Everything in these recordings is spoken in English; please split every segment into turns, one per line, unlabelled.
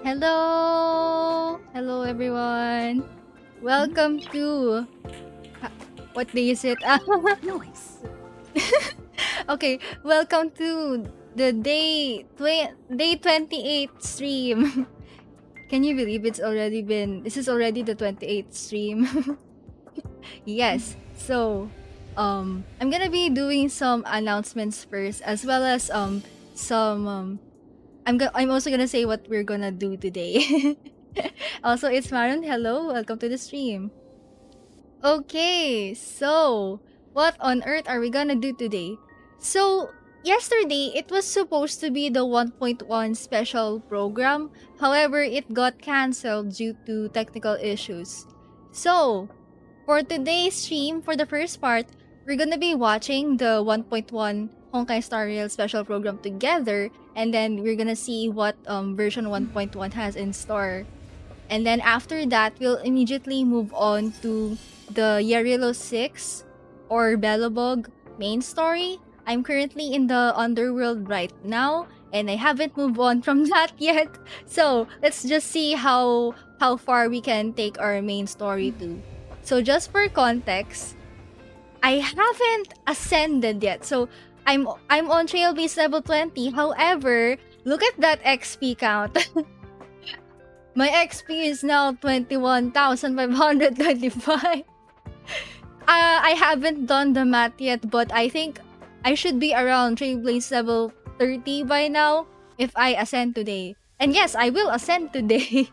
Hello everyone. Welcome to what day is it?
Nice.
Okay, welcome to the day 28 stream. Can you believe this is already the 28th stream? Yes. So, I'm gonna be doing some announcements first, as well as some I'm also gonna say what we're gonna do today. Also, it's Maron. Hello, welcome to the stream. Okay, so what on earth are we gonna do today? So, yesterday it was supposed to be the 1.1 special program. However, it got cancelled due to technical issues. So, for today's stream, for the first part, we're gonna be watching the 1.1 Honkai Star Rail special program together, and then we're gonna see what version 1.1 has in store. And then after that, we'll immediately move on to the Yarilo 6 or Belobog main story. I'm currently in the underworld right now, and I haven't moved on from that yet. So let's just see how far we can take our main story to. So just for context, I haven't ascended yet. So I'm on Trailbase level 20. However, look at that XP count. My XP is now 21,525. I haven't done the math yet, but I think I should be around Trailblaze level 30 by now if I ascend today. And yes, I will ascend today.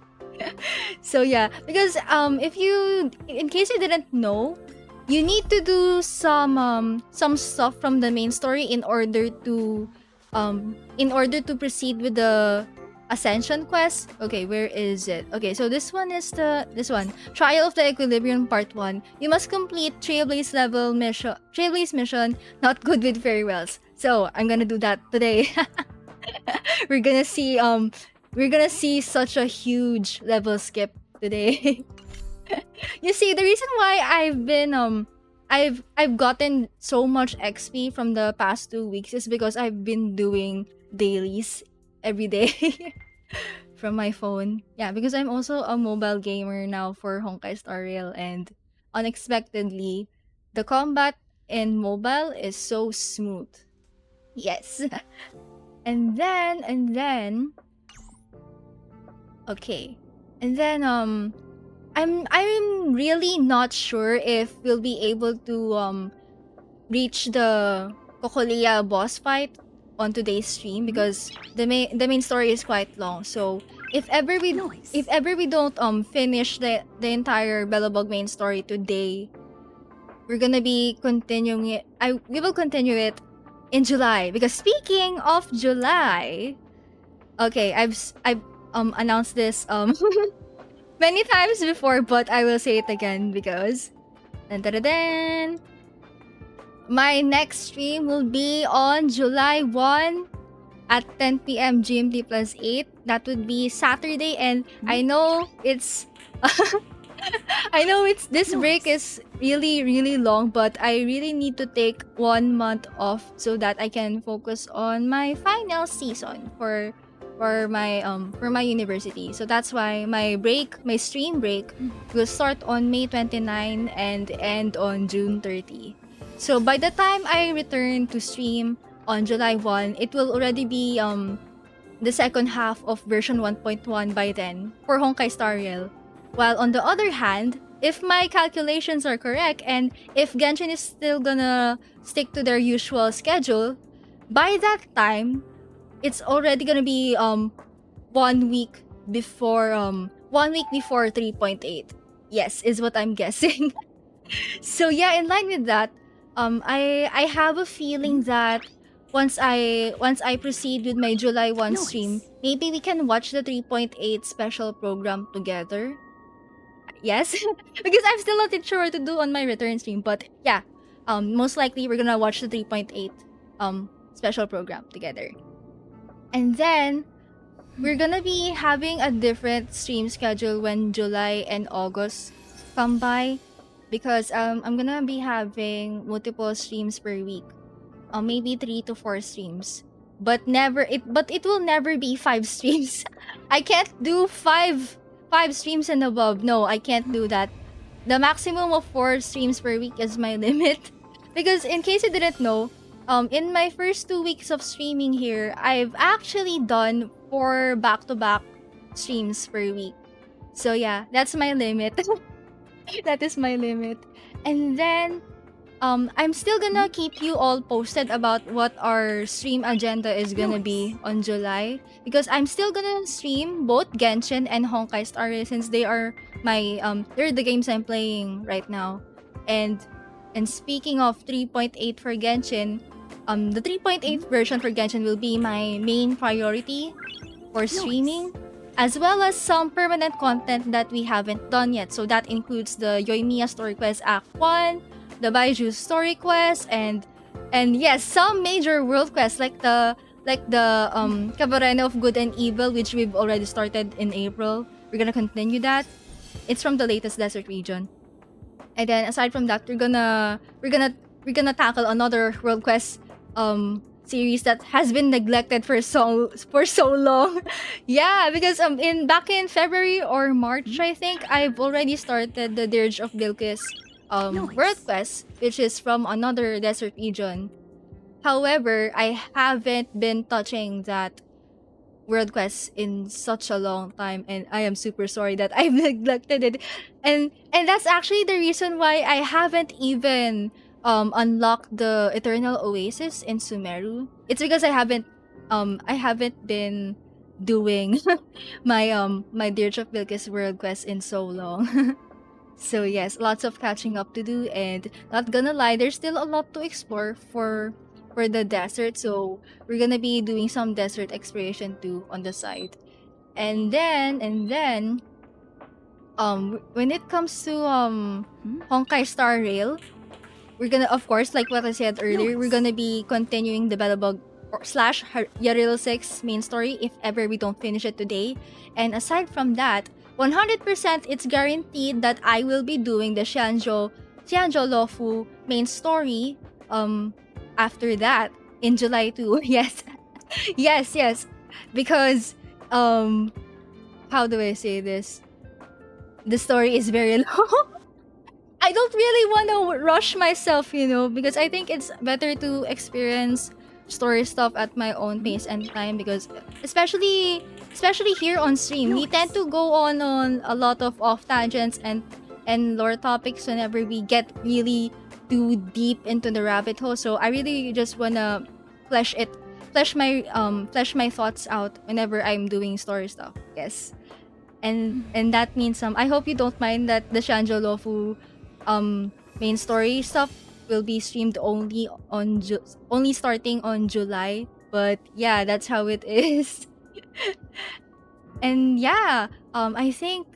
So yeah, because if you, in case you didn't know, you need to do some stuff from the main story in order to proceed with the Ascension quest. Okay, where is it? Okay, so this one is this one. Trial of the Equilibrium Part 1. You must complete Trailblaze mission, not good with farewells. So I'm gonna do that today. we're gonna see such a huge level skip today. You see, the reason why I've gotten so much XP from the past 2 weeks is because I've been doing dailies every day from my phone. Yeah, because I'm also a mobile gamer now for Honkai Star Rail, and unexpectedly, the combat in mobile is so smooth. Yes. and then okay. And then I'm really not sure if we'll be able to reach the Kokolia boss fight on today's stream because the main story is quite long. So if ever we don't finish the entire Belobog main story today, we're gonna be continuing it. We will continue it in July, because speaking of July, okay, I've announced this many times before, but I will say it again because my next stream will be on July 1 at 10 p.m. GMT+8. That would be Saturday, and I know it's this break is really long, but I really need to take 1 month off so that I can focus on my final season for my university. So that's why my stream break will start on May 29 and end on June 30. So by the time I return to stream on July 1, it will already be the second half of version 1.1 by then for Honkai Star Rail. While on the other hand, if my calculations are correct and if Genshin is still gonna stick to their usual schedule, by that time it's already gonna be 1 week before 3.8. Yes, is what I'm guessing. So yeah, in line with that, I have a feeling that once I proceed with my July 1 stream, maybe we can watch the 3.8 special program together. Yes, because I'm still not sure what to do on my return stream, but yeah, most likely we're gonna watch the 3.8 special program together. And then we're gonna be having a different stream schedule when July and August come by, because I'm gonna be having multiple streams per week, maybe 3 to 4 streams. but it will never be 5 streams. I can't do five streams and above. No, I can't do that. The maximum of 4 streams per week is my limit. Because in case you didn't know, in my first 2 weeks of streaming here, I've actually done 4 back-to-back streams per week. So yeah, that's my limit. That is my limit. And then I'm still gonna keep you all posted about what our stream agenda is gonna be on July, because I'm still gonna stream both Genshin and Honkai Star Rail, since they are my they're the games I'm playing right now. And speaking of 3.8 for Genshin, the 3.8 version for Genshin will be my main priority for streaming, as well as some permanent content that we haven't done yet. So that includes the Yoimiya Story Quest Act 1, the Baiju Story Quest, and yes, some major world quests like the Cabarena of Good and Evil, which we've already started in April. We're gonna continue that. It's from the latest desert region. And then aside from that, we're gonna tackle another world quest series that has been neglected for so long. Yeah, because back in February or March, I think, I've already started the Dirge of Bilqis world quest, which is from another desert region. However, I haven't been touching that world quest in such a long time, and I am super sorry that I've neglected it. And that's actually the reason why I haven't even unlocked the Eternal Oasis in Sumeru. It's because I haven't been doing my Dirge of Bilqis world quest in so long. So yes, lots of catching up to do, and not gonna lie, there's still a lot to explore for the desert. So we're gonna be doing some desert exploration too on the side. And then when it comes to Honkai Star Rail, we're gonna, of course, like what I said earlier, we're gonna be continuing the Battlebug slash Yaril 6 main story if ever we don't finish it today. And aside from that, 100% it's guaranteed that I will be doing the Xianzhou Lofu main story after that in July too. Yes. yes. Because how do I say this? The story is very long. I don't really want to rush myself, because I think it's better to experience story stuff at my own pace and time, because especially here on stream, we tend to go on a lot of off tangents and lore topics whenever we get really too deep into the rabbit hole. So I really just wanna flesh my thoughts out whenever I'm doing story stuff. Yes. And that means I hope you don't mind that the Shanjo Lofu main story stuff will be streamed only starting on July. But yeah, that's how it is. And yeah, I think,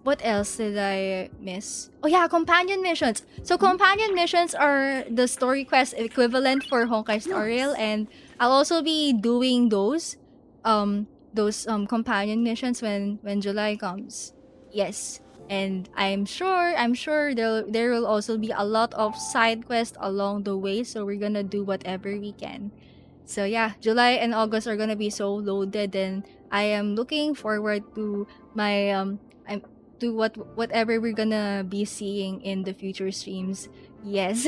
what else did I miss? Oh yeah, companion missions. So companion missions are the story quest equivalent for Honkai Star Rail, and I'll also be doing those companion missions when July comes. Yes. And I'm sure there will also be a lot of side quests along the way, so we're gonna do whatever we can. So yeah, July and August are gonna be so loaded, and I am looking forward to my to whatever we're gonna be seeing in the future streams. Yes.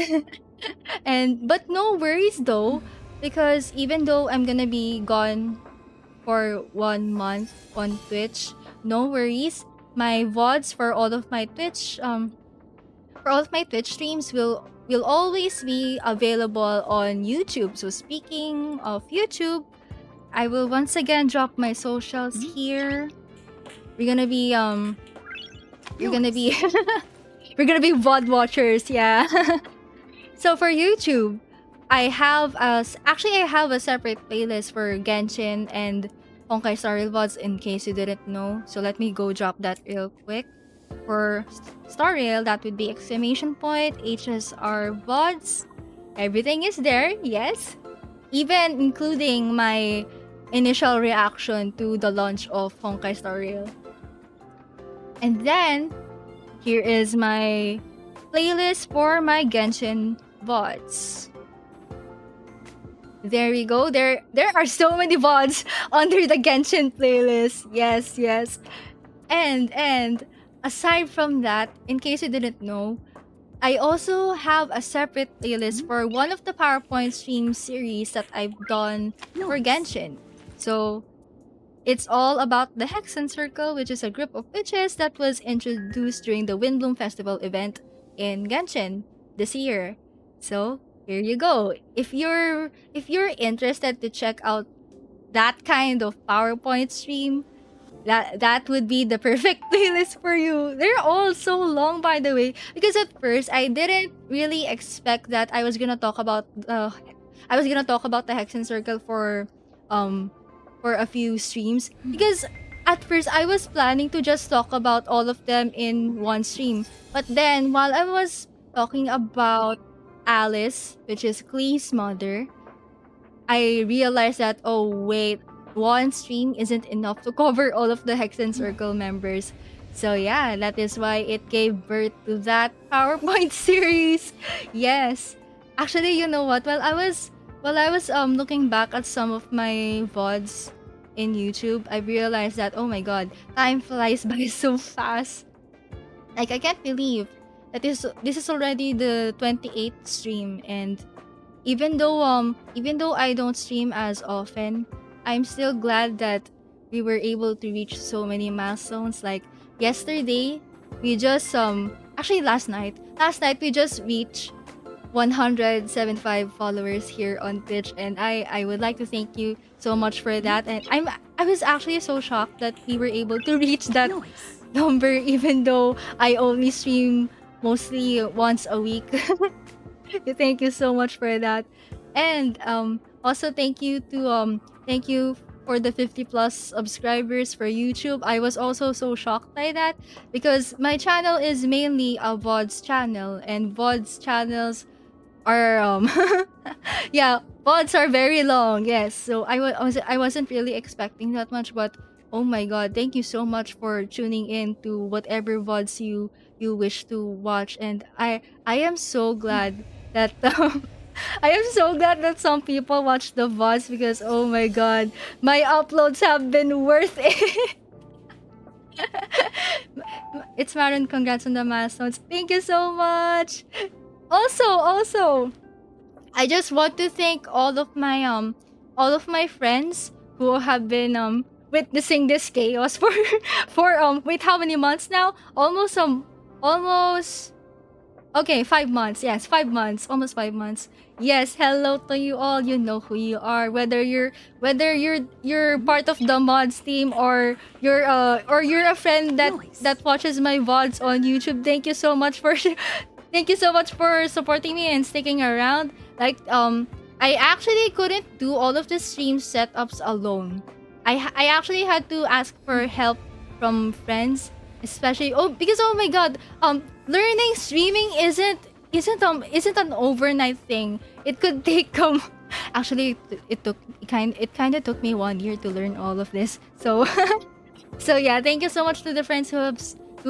But no worries though, because even though I'm gonna be gone for 1 month on Twitch, no worries. My VODs for all of my Twitch streams will always be available on YouTube. So speaking of YouTube, I will once again drop my socials here. We're gonna be we're gonna be VOD watchers, yeah. So for YouTube, I have a separate playlist for Genshin and Honkai Star Rail VODs, in case you didn't know. So let me go drop that real quick. For Star Rail, that would be !HSR VODs. Everything is there, yes. Even including my initial reaction to the launch of Honkai Star Rail. And then, here is my playlist for my Genshin VODs. There we go. There are so many VODs under the Genshin playlist. Yes, yes. And aside from that, in case you didn't know, I also have a separate playlist for one of the PowerPoint stream series that I've done for
Nice.
Genshin. So it's all about the Hexen Circle, which is a group of witches that was introduced during the Windbloom Festival event in Genshin this year. So here you go. If you're interested to check out that kind of PowerPoint stream, that would be the perfect playlist for you. They're all so long, by the way, because at first I didn't really expect that I was gonna talk about the Hexen Circle for a few streams, because at first I was planning to just talk about all of them in one stream. But then while I was talking about Alice, which is Klee's mother, I realized that, oh wait, one stream isn't enough to cover all of the Hexen Circle members. So yeah, that is why it gave birth to that PowerPoint series. Yes. Actually, you know what? While I was looking back at some of my VODs in YouTube, I realized that, oh my god, time flies by so fast. Like, I can't believe that this is already the 28th stream, and even though I don't stream as often, I'm still glad that we were able to reach so many milestones. Like yesterday, we just actually last night we just reached 175 followers here on Twitch, and I would like to thank you so much for that. And I was actually so shocked that we were able to reach that
Nice.
number, even though I only stream mostly once a week. Thank you so much for that. And also thank you for the 50 plus subscribers for YouTube. I was also so shocked by that, because my channel is mainly a VODs channel, and VODs channels are yeah, VODs are very long. Yes. So I wasn't really expecting that much, but oh my god, thank you so much for tuning in to whatever VODs you wish to watch. And I am so glad that I am so glad that some people watch the VODs, because oh my god, my uploads have been worth it. It's Maron, congrats on the milestones. Thank you so much. Also, I just want to thank all of my friends who have been witnessing this chaos for wait, how many months now? Almost Okay, 5 months. Yes, 5 months. Almost 5 months. Yes, hello to you all. You know who you are. Whether you're part of the mods team, or you're a friend
Nice.
that watches my VODs on YouTube. Thank you so much for thank you so much for supporting me and sticking around. Like I actually couldn't do all of the stream setups alone. I actually had to ask for help from friends, especially, because oh my god, learning streaming isn't an overnight thing. It could take actually it kind of took me 1 year to learn all of this. So so yeah, thank you so much to the friends who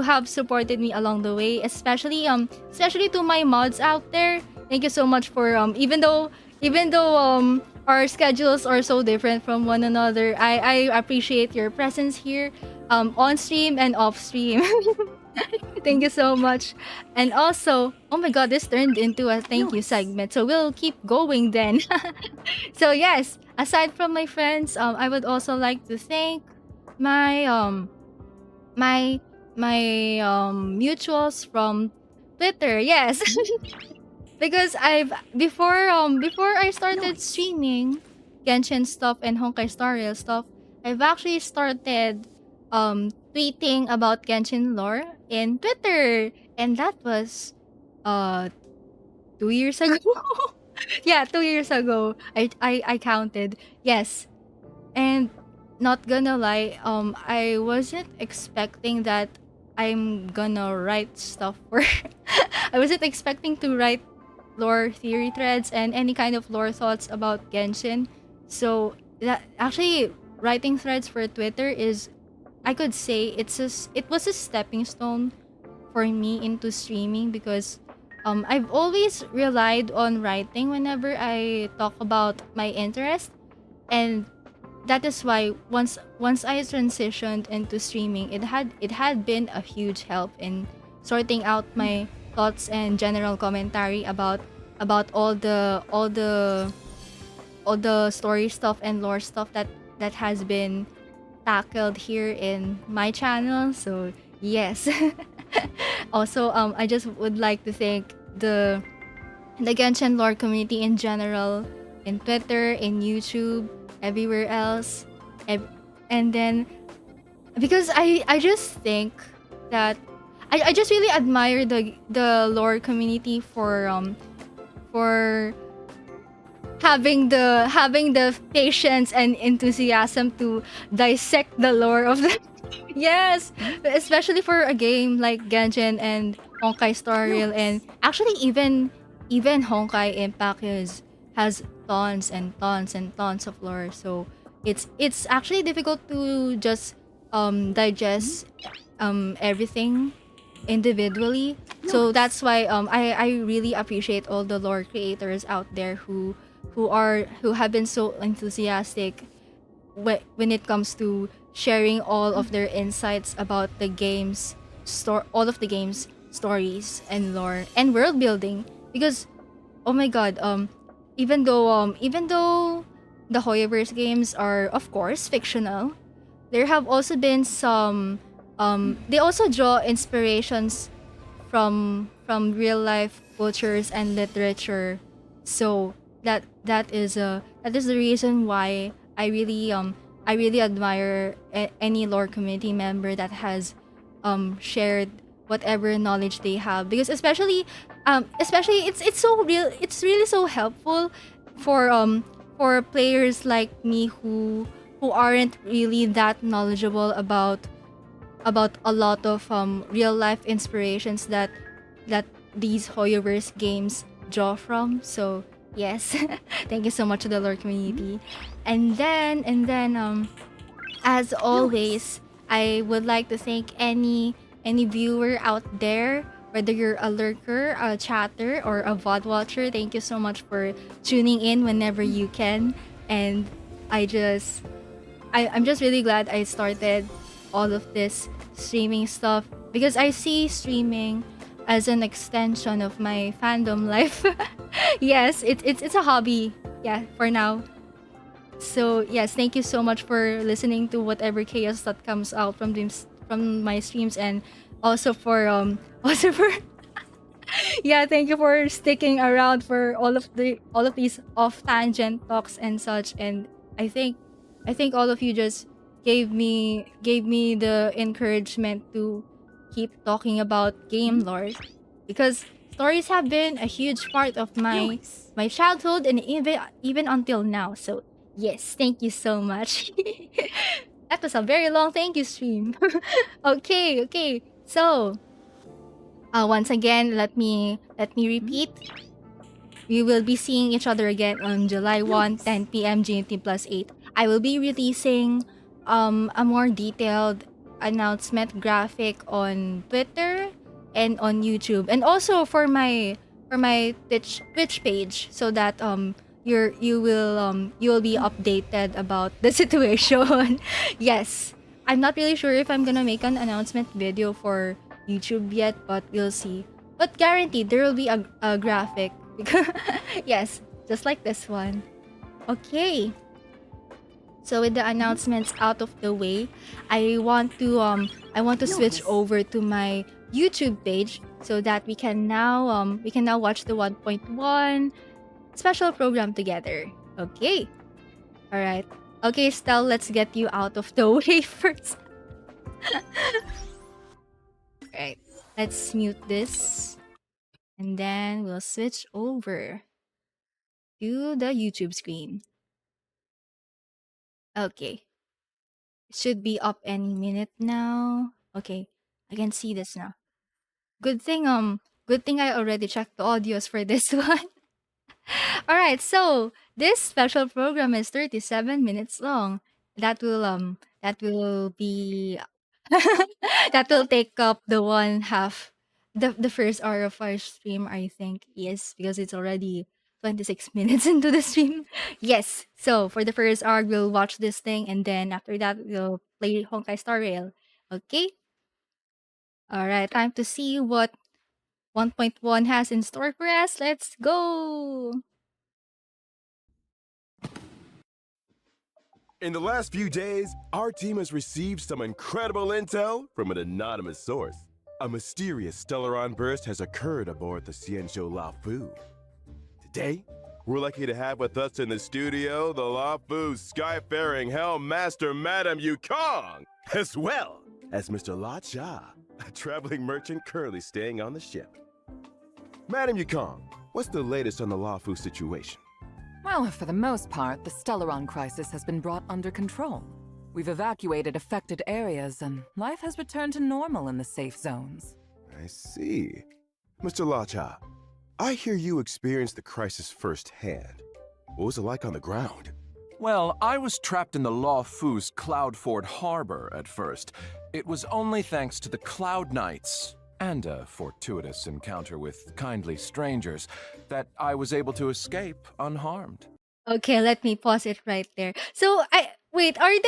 have supported me along the way, especially to my mods out there. Thank you so much for even though our schedules are so different from one another, I appreciate your presence here, on stream and off stream. Thank you so much. And also, oh my god, this turned into a thank you
Nice.
segment. So we'll keep going then. So yes, aside from my friends, I would also like to thank my my mutuals from Twitter. Yes. Because before I started
Nice.
streaming Genshin stuff and Honkai Star Rail stuff, I've actually started tweeting about Genshin lore in Twitter, and that was uh 2 years ago. Yeah, 2 years ago. I counted. Yes. And not gonna lie, I wasn't expecting that I'm gonna write stuff for I wasn't expecting to write lore theory threads and any kind of lore thoughts about Genshin. So that actually, writing threads for Twitter is, I could say, it was a stepping stone for me into streaming, because I've always relied on writing whenever I talk about my interest, and that is why once I transitioned into streaming, it had been a huge help in sorting out my thoughts and general commentary about all the story stuff and lore stuff that has been tackled here in my channel. So yes. Also, I just would like to thank the Genshin lore community in general, in Twitter, in YouTube, everywhere else. Ev- and then because I just think that I just really admire the lore community for having the patience and enthusiasm to dissect the lore of the yes, especially for a game like Genshin and Honkai Star Rail, and
Nice.
actually even Honkai Impact has tons and tons and tons of lore. So it's actually difficult to just digest everything individually. So
Nice.
that's why I really appreciate all the lore creators out there who have been so enthusiastic when it comes to sharing all of their insights about the game's all of the game's stories and lore and world building. Because oh my god, even though the Hoyoverse games are of course fictional, there have also been some they also draw inspirations from real life cultures and literature. So that is the reason why I really admire any lore community member that has shared whatever knowledge they have, because especially it's really so helpful for players like me who aren't really that knowledgeable about a lot of real life inspirations that these Hoyoverse games draw from. So yes, thank you so much to the lore community. And then as
Nice.
always, I would like to thank any viewer out there, whether you're a lurker, a chatter, or a VOD watcher. Thank you so much for tuning in whenever you can. And I just I'm just really glad I started all of this streaming stuff, because I see streaming as an extension of my fandom life. Yes, it's a hobby. Yeah, for now. So yes, thank you so much for listening to whatever chaos that comes out from my streams, and also for also for yeah, thank you for sticking around for all of these off tangent talks and such. And I think I think all of you just gave me the encouragement to keep talking about game lore, because stories have been a huge part of
Nice.
my childhood and even until now. So yes, thank you so much. That was a very long thank you stream. Okay. So once again, let me repeat. We will be seeing each other again on July 1,
Nice.
10 p.m. GMT+8. I will be releasing a more detailed announcement graphic on Twitter and on YouTube, and also for my Twitch page, so that you will be updated about the situation. Yes. I'm not really sure if I'm gonna make an announcement video for YouTube yet, but we'll see. But guaranteed there will be a graphic. Yes, just like this one. Okay. So with the announcements out of the way, I want to switch
Nice.
over to my YouTube page, so that we can now watch the 1.1 special program together. Okay. All right. Okay, Stel, let's get you out of the way first. Right. Let's mute this, and then we'll switch over to the YouTube screen. Okay. Should be up any minute now. Okay. I can see this now. Good thing I already checked the audios for this one. All right. So, this special program is 37 minutes long. That will be that will take up the one half The first hour of our stream, I think, yes, because it's already 26 minutes into the stream. Yes. So for the first hour, we'll watch this thing, and then after that, we'll play Honkai Star Rail. Okay. All right. Time to see what 1.1 has in store for us. Let's go.
In the last few days, our team has received some incredible intel from an anonymous source. A mysterious Stellaron burst has occurred aboard the Xianzhou La Fu. Today, we're lucky to have with us in the studio the La Fu Skyfaring Helm Master Madame Yukong, as well as Mr. La Cha, a traveling merchant currently staying on the ship. Madame Yukong, what's the latest on the La Fu situation?
Well, for the most part, the Stellaron crisis has been brought under control. We've evacuated affected areas, and life has returned to normal in the safe zones.
I see. Mr. Lacha, I hear you experienced the crisis firsthand. What was it like on the ground?
Well, I was trapped in the Law Fu's Cloudford Harbor at first. It was only thanks to the Cloud Knights and a fortuitous encounter with kindly strangers that I was able to escape unharmed.
Okay, let me pause it right there. So I wait, are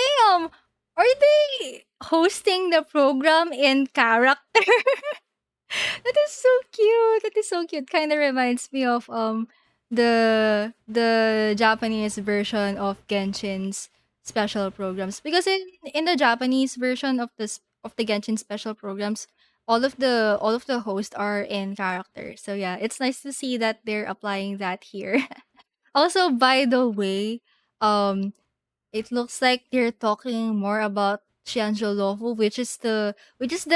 they hosting the program in character? That is so cute. That is so cute. Kind of reminds me of the Japanese version of Genshin's special programs, because in the Japanese version of of the Genshin special programs, all of the hosts are in character. So yeah, it's nice to see that they're applying that here. Also, by the way, um it looks like you're talking more about Xianzhou, which is the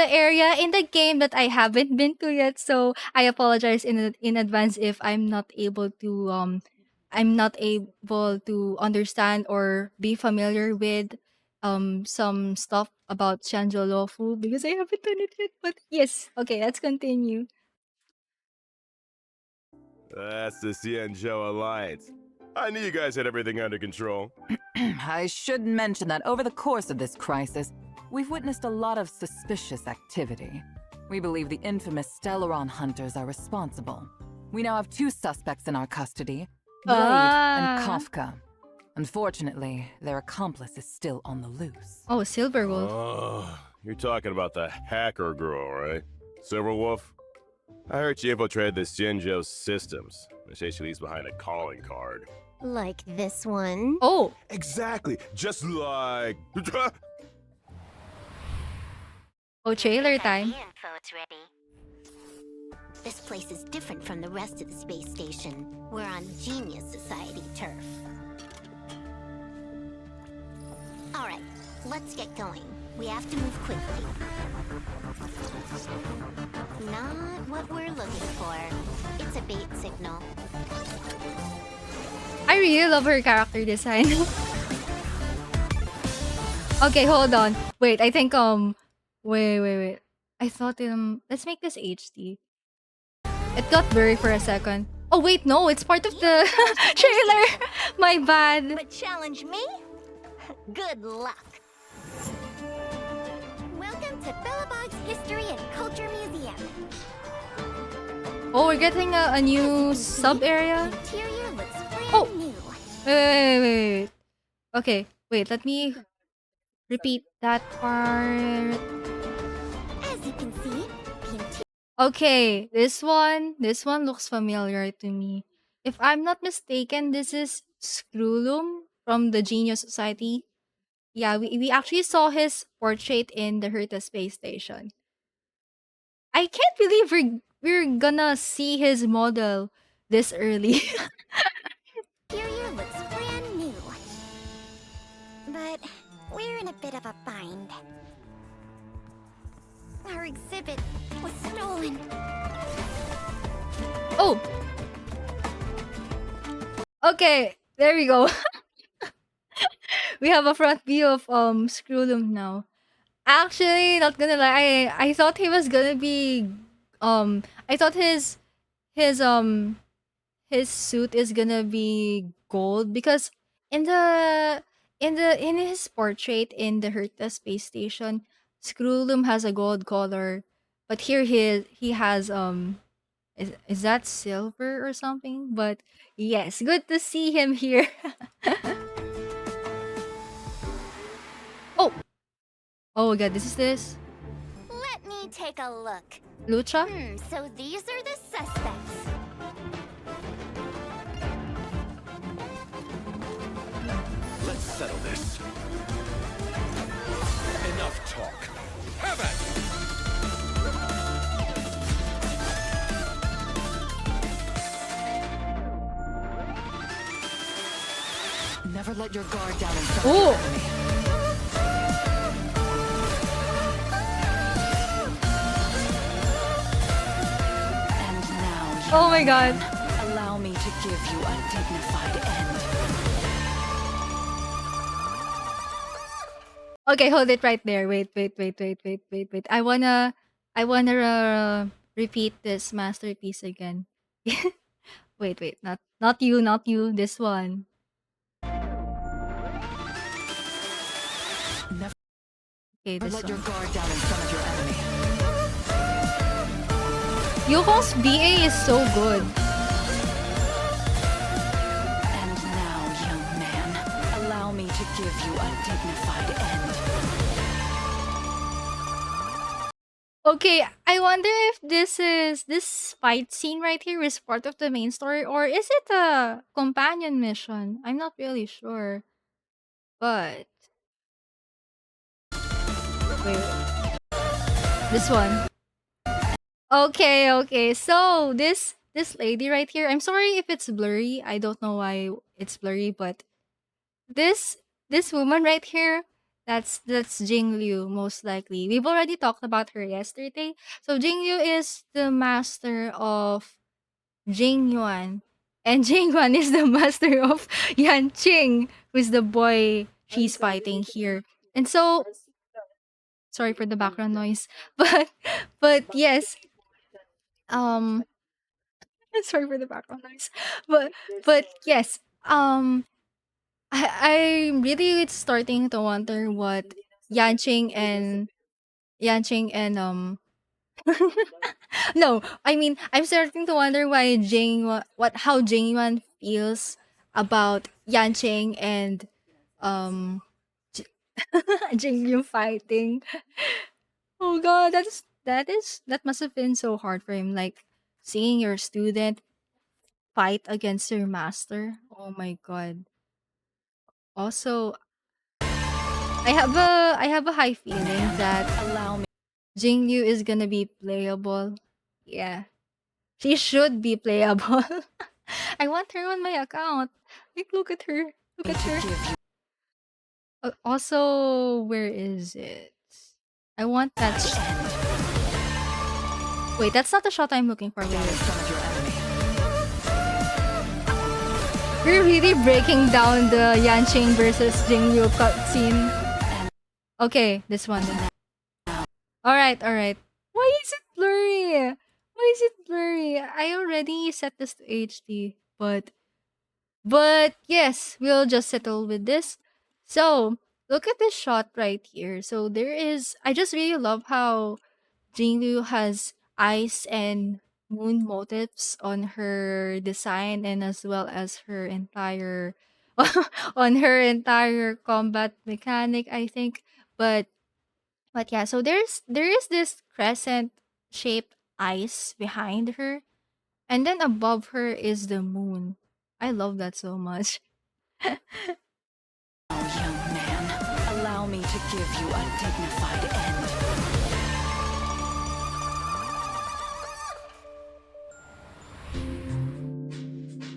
area in the game that I haven't been to yet. So I apologize in advance if I'm not able to understand or be familiar with some stuff about Xianzhou because I haven't done it yet. But yes, okay, let's continue.
That's the Xianzhou Alliance. I knew you guys had everything under control.
I should mention that over the course of this crisis, we've witnessed a lot of suspicious activity. We believe the infamous Stellaron hunters are responsible. We now have 2 suspects in our custody, Blade and Kafka. Unfortunately, their accomplice is still on the loose.
Oh, Silverwolf.
Oh, you're talking about the hacker girl, right? Silverwolf? I heard she infiltrated the Xianzhou systems. They say she leaves behind a calling card.
Like this one.
Oh,
Exactly, just like...
oh, trailer time.
The info, it's ready. This place is different from the rest of the space station. We're on Genius Society turf. Alright, let's get going. We have to move quickly. Not what we're looking for. It's a bait signal.
I really love her character design. Okay, hold on. Wait, I think wait. I thought let's make this HD. It got blurry for a second. Oh wait, no, it's part of the trailer. My bad.
But challenge me? Good luck. Welcome to Billabong's History and Culture Museum.
Oh, we're getting a new sub area.
Interior looks brand
Oh.
new.
Wait. Okay, wait, let me repeat that part.
As you can see, the interior
Okay, this one looks familiar to me. If I'm not mistaken, this is Screwloom from the Genius Society. Yeah, we actually saw his portrait in the Herta space station. I can't believe we're gonna see his model this early.
looks brand new. But we're in a bit of a bind. Our exhibit was stolen.
Oh. Okay, there we go. We have a front view of Screwloom now. Actually, not gonna lie, I thought he was gonna be I thought his his suit is gonna be gold because in in his portrait in the Herta space station, Screwloom has a gold color But here he has is that silver or something? But yes, good to see him here. Oh, oh my god, this
Let me take a look.
Lucha?
So these are the suspects.
Let's settle this. Enough talk. Have at
Never let your guard down in front of
Oh.
your enemy. And now,
Oh my god.
allow me to give you a dignified end.
Okay, hold it right there. Wait. I wanna repeat this masterpiece again. wait, not you, this one.
Never
Okay, this
let your
one.
guard down in front of your enemy.
Yuko's BA is so good.
And now, young man, allow me to give you a dignified end.
Okay, I wonder if this fight scene right here is part of the main story or is it a companion mission? I'm not really sure. But wait. This one. Okay. So this lady right here, I'm sorry if it's blurry. I don't know why it's blurry, but this this woman right here, that's Jing Liu most likely. We've already talked about her yesterday. So Jing Liu is the master of Jing Yuan, and Jing Yuan is the master of Yan Qing, who's the boy she's fighting here. And so sorry for the background noise, but yes, um sorry for the background noise. But yes, I really starting to wonder what Yanqing and Yanqing and no, I mean I'm starting to wonder why what how Jing Yuan feels about Yanqing and um J- Jing Yu fighting. Oh god, that must have been so hard for him, like seeing your student fight against your master. Oh my god. Also, I have a high feeling that
Allow me.
Jingyu is gonna be playable. Yeah. She should be playable. I want her on my account. Like look at her. Look at
To
her.
give you
Also, where is it? I want that wait, that's not the shot I'm looking for.
down in
Wait.
front of your enemy.
We're really breaking down the Yanqing versus Jingyu cutscene. Okay, this one then. Alright. Why is it blurry? Why is it blurry? I already set this to HD, but yes, we'll just settle with this. So look at this shot right here. So there is I just really love how Jinglu has ice and moon motifs on her design and as well as her entire on her entire combat mechanic, I think. But yeah, so there is this crescent shaped ice behind her, and then above her is the moon. I love that so much.
Now, young man, allow me to give you a dignified end.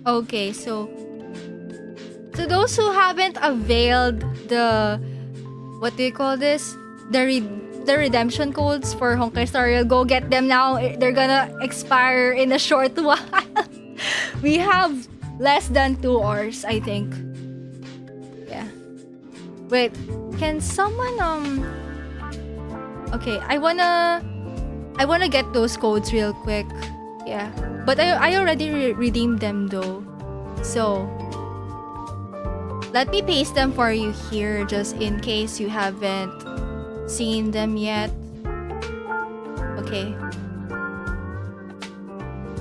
Okay, so to those who haven't availed the what do you call this? The redemption codes for Honkai Star Rail, go get them now. They're gonna expire in a short while. We have less than 2 hours, I think. Yeah. Wait, can someone okay, I wanna get those codes real quick. Yeah. But I already redeemed them though. So let me paste them for you here just in case you haven't seen them yet. Okay.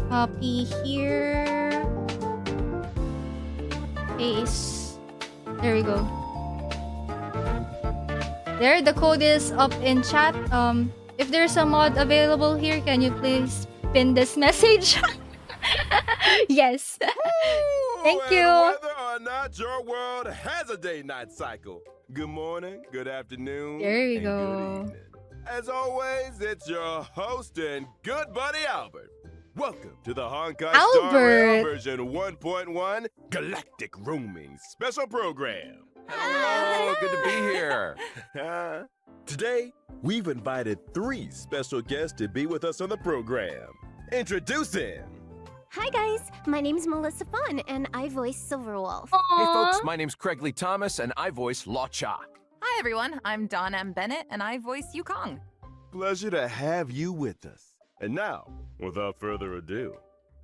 Copy here. Paste. There we go. There, the code is up in chat. If there's a mod available here, can you please pin this message? Yes. Thank
Ooh,
you.
and whether or not your world has a day-night cycle. Good morning, good afternoon,
There we
and
go.
good evening. As always, it's your host and good buddy Albert. Welcome to the Honkai Star Rail
Albert.
version 1.1 Galactic Roaming Special Program.
Hello, good to be here.
Today, we've invited 3 special guests to be with us on the program. Introducing...
Hi guys, my name's Melissa Fun, and I voice Silverwolf.
Hey folks, my name's Craig Lee Thomas, and I voice La Cha.
Hi everyone, I'm Dawn M. Bennett, and I voice Yukong.
Pleasure to have you with us. And now, without further ado,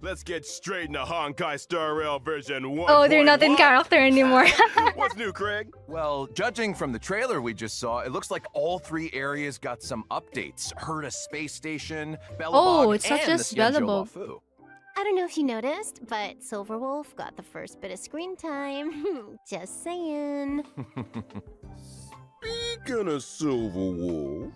let's get straight into Honkai Star Rail version 1.
Oh, they're not in character anymore.
What's new, Craig?
Well, judging from the trailer we just saw, it looks like all 3 areas got some updates. Herta Space Station, Bellabog,
Oh, it's not
and
just
the Xianzhou
Bellabog.
Luofu.
I don't know if you noticed, but Silverwolf got the first bit of screen time. Just saying.
Speaking of Silverwolf,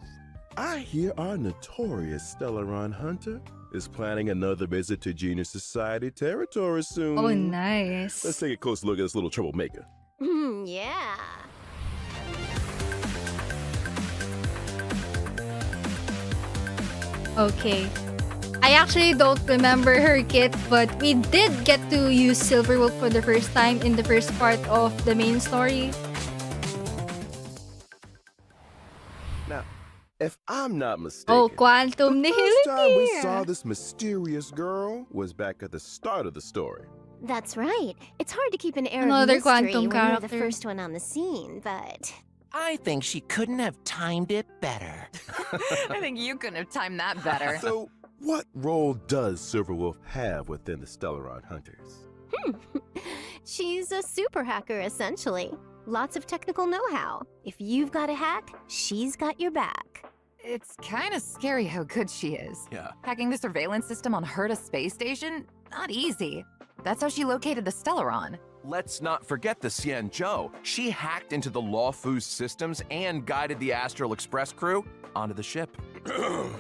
I hear our notorious Stellaron Hunter is planning another visit to Genius Society territory soon.
Oh, nice.
Let's take a close look at this little troublemaker.
Yeah.
Okay. I actually don't remember her kit, but we did get to use Silverwolf for the first time in the first part of the main story.
Now, if I'm not mistaken,
Oh, Quantum
the first time we
Nihility!
saw this mysterious girl was back at the start of the story.
That's right. It's hard to keep an air
Another
of mystery
quantum
when you're the
character.
first one on the scene, but...
I think she couldn't have timed it better.
I think you couldn't have timed that better.
So, what role does Silverwolf have within the Stellaron Hunters?
She's a super hacker, essentially. Lots of technical know-how. If you've got a hack, she's got your back.
It's kind of scary how good she is.
Yeah.
Hacking the surveillance system on Herta Space Station? Not easy. That's how she located the Stellaron.
Let's not forget the Xianzhou. She hacked into the Luofu's systems and guided the Astral Express crew onto the ship.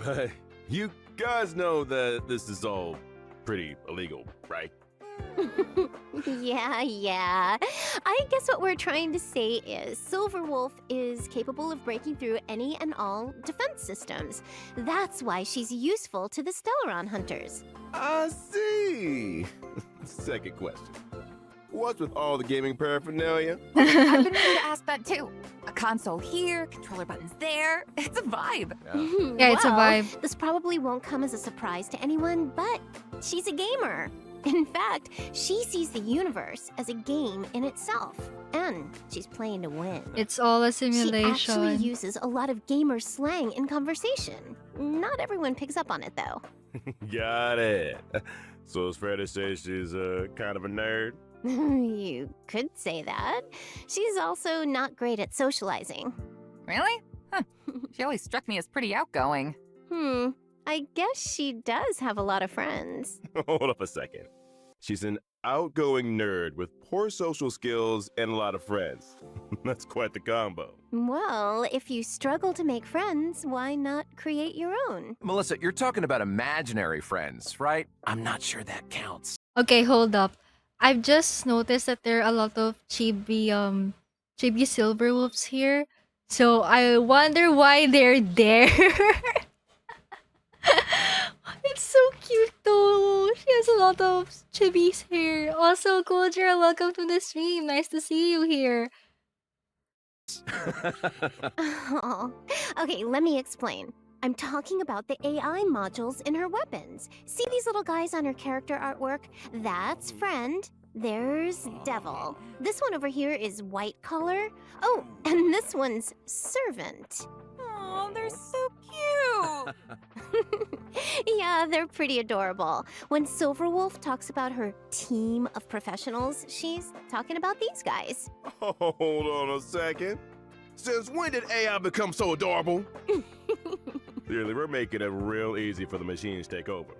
Hey, you guys know that this is all pretty illegal, right?
Yeah. I guess what we're trying to say is Silverwolf is capable of breaking through any and all defense systems. That's why she's useful to the Stellaron Hunters.
I see. Second question. What's with all the gaming paraphernalia?
I've been meaning to ask that too. A console here, controller buttons there. It's a vibe.
Yeah, it's a
Well,
vibe.
This probably won't come as a surprise to anyone, but she's a gamer. In fact, she sees the universe as a game in itself, and she's playing to win.
It's all a
She actually
simulation.
uses a lot of gamer slang in conversation. Not everyone picks up on it, though.
Got it. So it's fair to say she's kind of a nerd?
You could say that. She's also not great at socializing.
Really? Huh. She always struck me as pretty outgoing.
I guess she does have a lot of friends.
Hold up a second. She's an outgoing nerd with poor social skills and a lot of friends. That's quite the combo.
Well, if you struggle to make friends, why not create your own?
Melissa, you're talking about imaginary friends, right? I'm not sure that counts.
Okay, hold up. I've just noticed that there are a lot of chibi Silverwolves here. So I wonder why they're there. It's so cute though. She has a lot of chibis here. Also, Kojira, welcome to the stream. Nice to see you here.
Oh. Okay, let me explain. I'm talking about the AI modules in her weapons. See these little guys on her character artwork? That's friend. There's devil. This one over here is white collar. Oh, and this one's servant.
Oh, they're so cute.
Yeah, they're pretty adorable. When Silverwolf talks about her team of professionals, she's talking about these guys.
Hold on a second. Since when did AI become so adorable? Clearly, we're making it real easy for the machines to take over.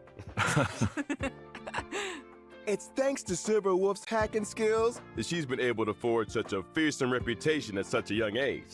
It's thanks to Silverwolf's hacking skills that she's been able to forge such a fearsome reputation at such a young age.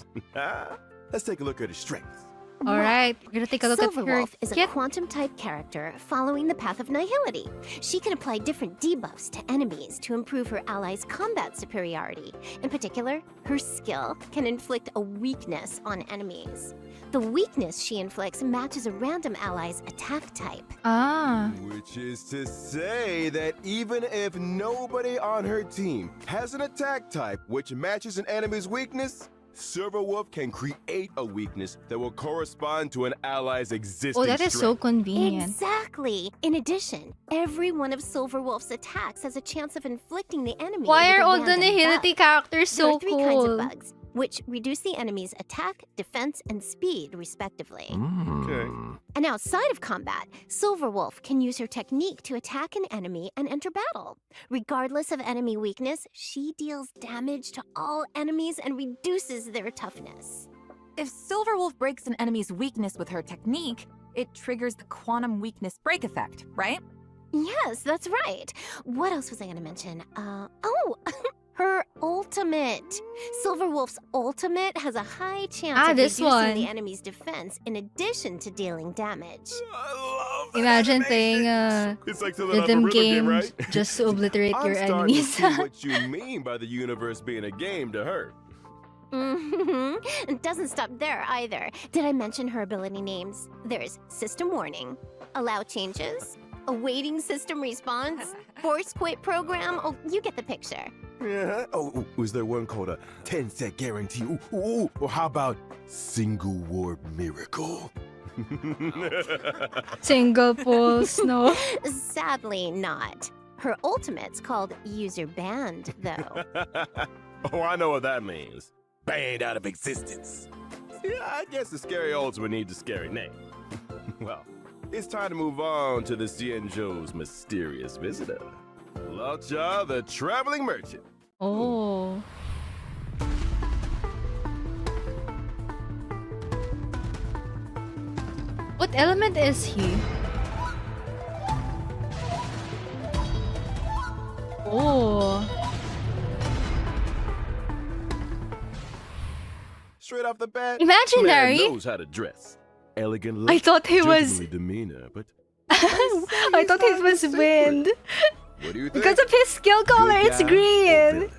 Let's take a look at her strengths.
All right, we're gonna take a look at her
Silverwolf is a
kit.
quantum-type character following the path of nihility. She can apply different debuffs to enemies to improve her allies' combat superiority. In particular, her skill can inflict a weakness on enemies. The weakness she inflicts matches a random ally's attack type.
Ah,
Which is to say that even if nobody on her team has an attack type which matches an enemy's weakness, Silverwolf can create a weakness that will correspond to an ally's existing
oh, that is so
strength.
convenient.
Exactly. In addition, every one of Silverwolf's attacks has a chance of inflicting the enemy
Why
with
are
a
all the
random
nihility
bug.
characters
There
so
are three kinds of
cool?
bugs, which reduce the enemy's attack, defense, and speed, respectively.
Okay.
And outside of combat, Silverwolf can use her technique to attack an enemy and enter battle. Regardless of enemy weakness, she deals damage to all enemies and reduces their toughness.
If Silverwolf breaks an enemy's weakness with her technique, it triggers the quantum weakness break effect, right?
Yes, that's right. What else was I going to mention? Her ultimate. Silverwolf's ultimate has a high chance of
this
reducing
one.
the enemy's defense in addition to dealing damage.
I love that
Imagine
animation.
playing a
It's like something out of a
rhythm
rhythm
game
game, right?
just to obliterate
I'm
your
starting
enemies.
to see what you mean by the universe being a game to her.
It doesn't stop there either. Did I mention her ability names? There's System Warning, Allow Changes, Awaiting System Response, Force Quit Program. Oh, you get the picture.
Yeah. Oh, was there one called a 10-set guarantee? Ooh. Or how about Single Warp Miracle?
Single pulse, no.
Sadly not. Her ultimate's called User Banned, though.
Oh, I know what that means. Banned out of existence. Yeah, I guess the scary ultimate needs a scary name. Well, it's time to move on to the Xianzhou's mysterious visitor. Laocha, the traveling merchant.
Oh. What element is he? Oh.
Straight off the bat,
Imaginary?
man knows how to dress. Elegant look,
I thought he was.
gentlemanly demeanor, but
I thought it was wind.
what do you think?
Because of his skill color,
Good
it's
guy or
green.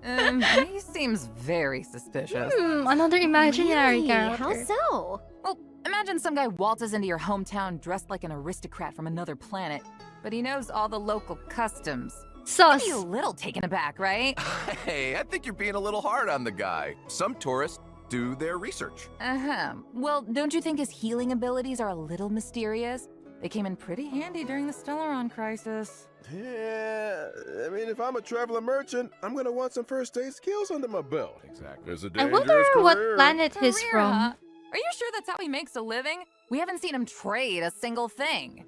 villain?
He seems very suspicious.
Another imaginary
Really?
character.
How so?
Well, imagine some guy waltzes into your hometown dressed like an aristocrat from another planet, but he knows all the local customs.
Sus.
Be a little taken aback, right?
Hey, I think you're being a little hard on the guy. Some tourists do their research.
Uh-huh. Well, don't you think his healing abilities are a little mysterious? They came in pretty handy during the Stellaron crisis.
Yeah, I mean, if I'm a traveler merchant, I'm gonna want some first aid skills under my belt. Exactly. It's a
I
dangerous
wonder what
career.
planet he's
Career,
from.
huh? Are you sure that's how he makes a living? We haven't seen him trade a single thing.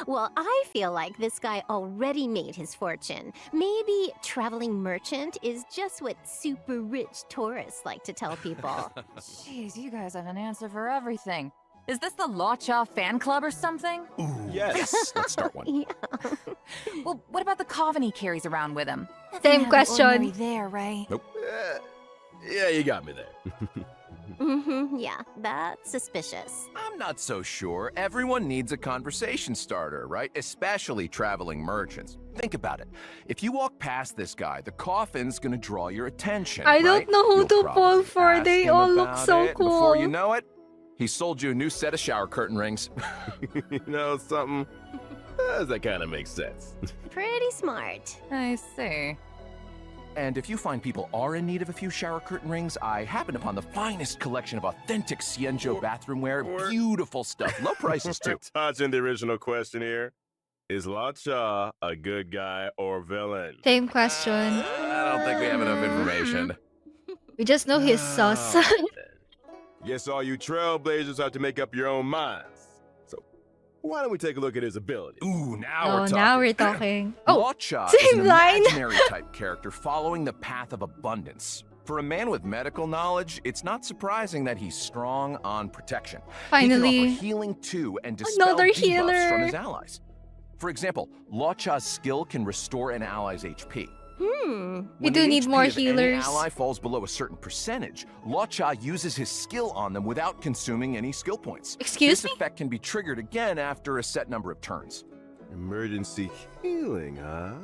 Well, I feel like this guy already made his fortune. Maybe traveling merchant is just what super rich tourists like to tell people.
Jeez, you guys have an answer for everything. Is this the Laocha fan club or something?
Ooh,
Yes.
Let's start one.
Yeah.
Well, what about the coven he carries around with him?
Same
Nothing out of the
question.
ordinary there, right?
Yeah, you got me there.
Yeah, that's suspicious.
I'm not so sure. Everyone needs a conversation starter, right? Especially traveling merchants. Think about it. If you walk past this guy, the coffin's gonna draw your attention.
I don't
right?
know who
You'll
to
probably
pull for.
ask
They
him
all look
about
so
it. Before you
cool.
know it, he sold you a new set of shower curtain rings.
You know something? That kind of makes sense.
Pretty smart.
I see.
And if you find people are in need of a few shower curtain rings, I happened upon the finest collection of authentic Xianzhou bathroomware.
or-
Beautiful stuff. Low prices, too.
Touching the original question here. Is Laocha a good guy or villain?
Same question.
I don't think we have enough information.
We just know he's sus.
Alright then. Guess all you trailblazers have to make up your own minds. So, why don't we take a look at his ability?
Ooh, now
Oh,
we're talking.
now we're talking. Oh,
Laocha is
same
an
line.
imaginary type character following the path of abundance. For a man with medical knowledge, it's not surprising that he's strong on protection.
Finally.
He can offer healing too and dispel
Another
debuffs
healer.
from his allies. For example, Lacha's skill can restore an ally's HP.
Hmm.
We
When
do
the
need
HP
more
of any
healers.
ally falls below a certain percentage, Lacha uses his skill on them without consuming any skill points.
Excuse
This
me?
effect can be triggered again after a set number of turns.
Emergency healing, huh?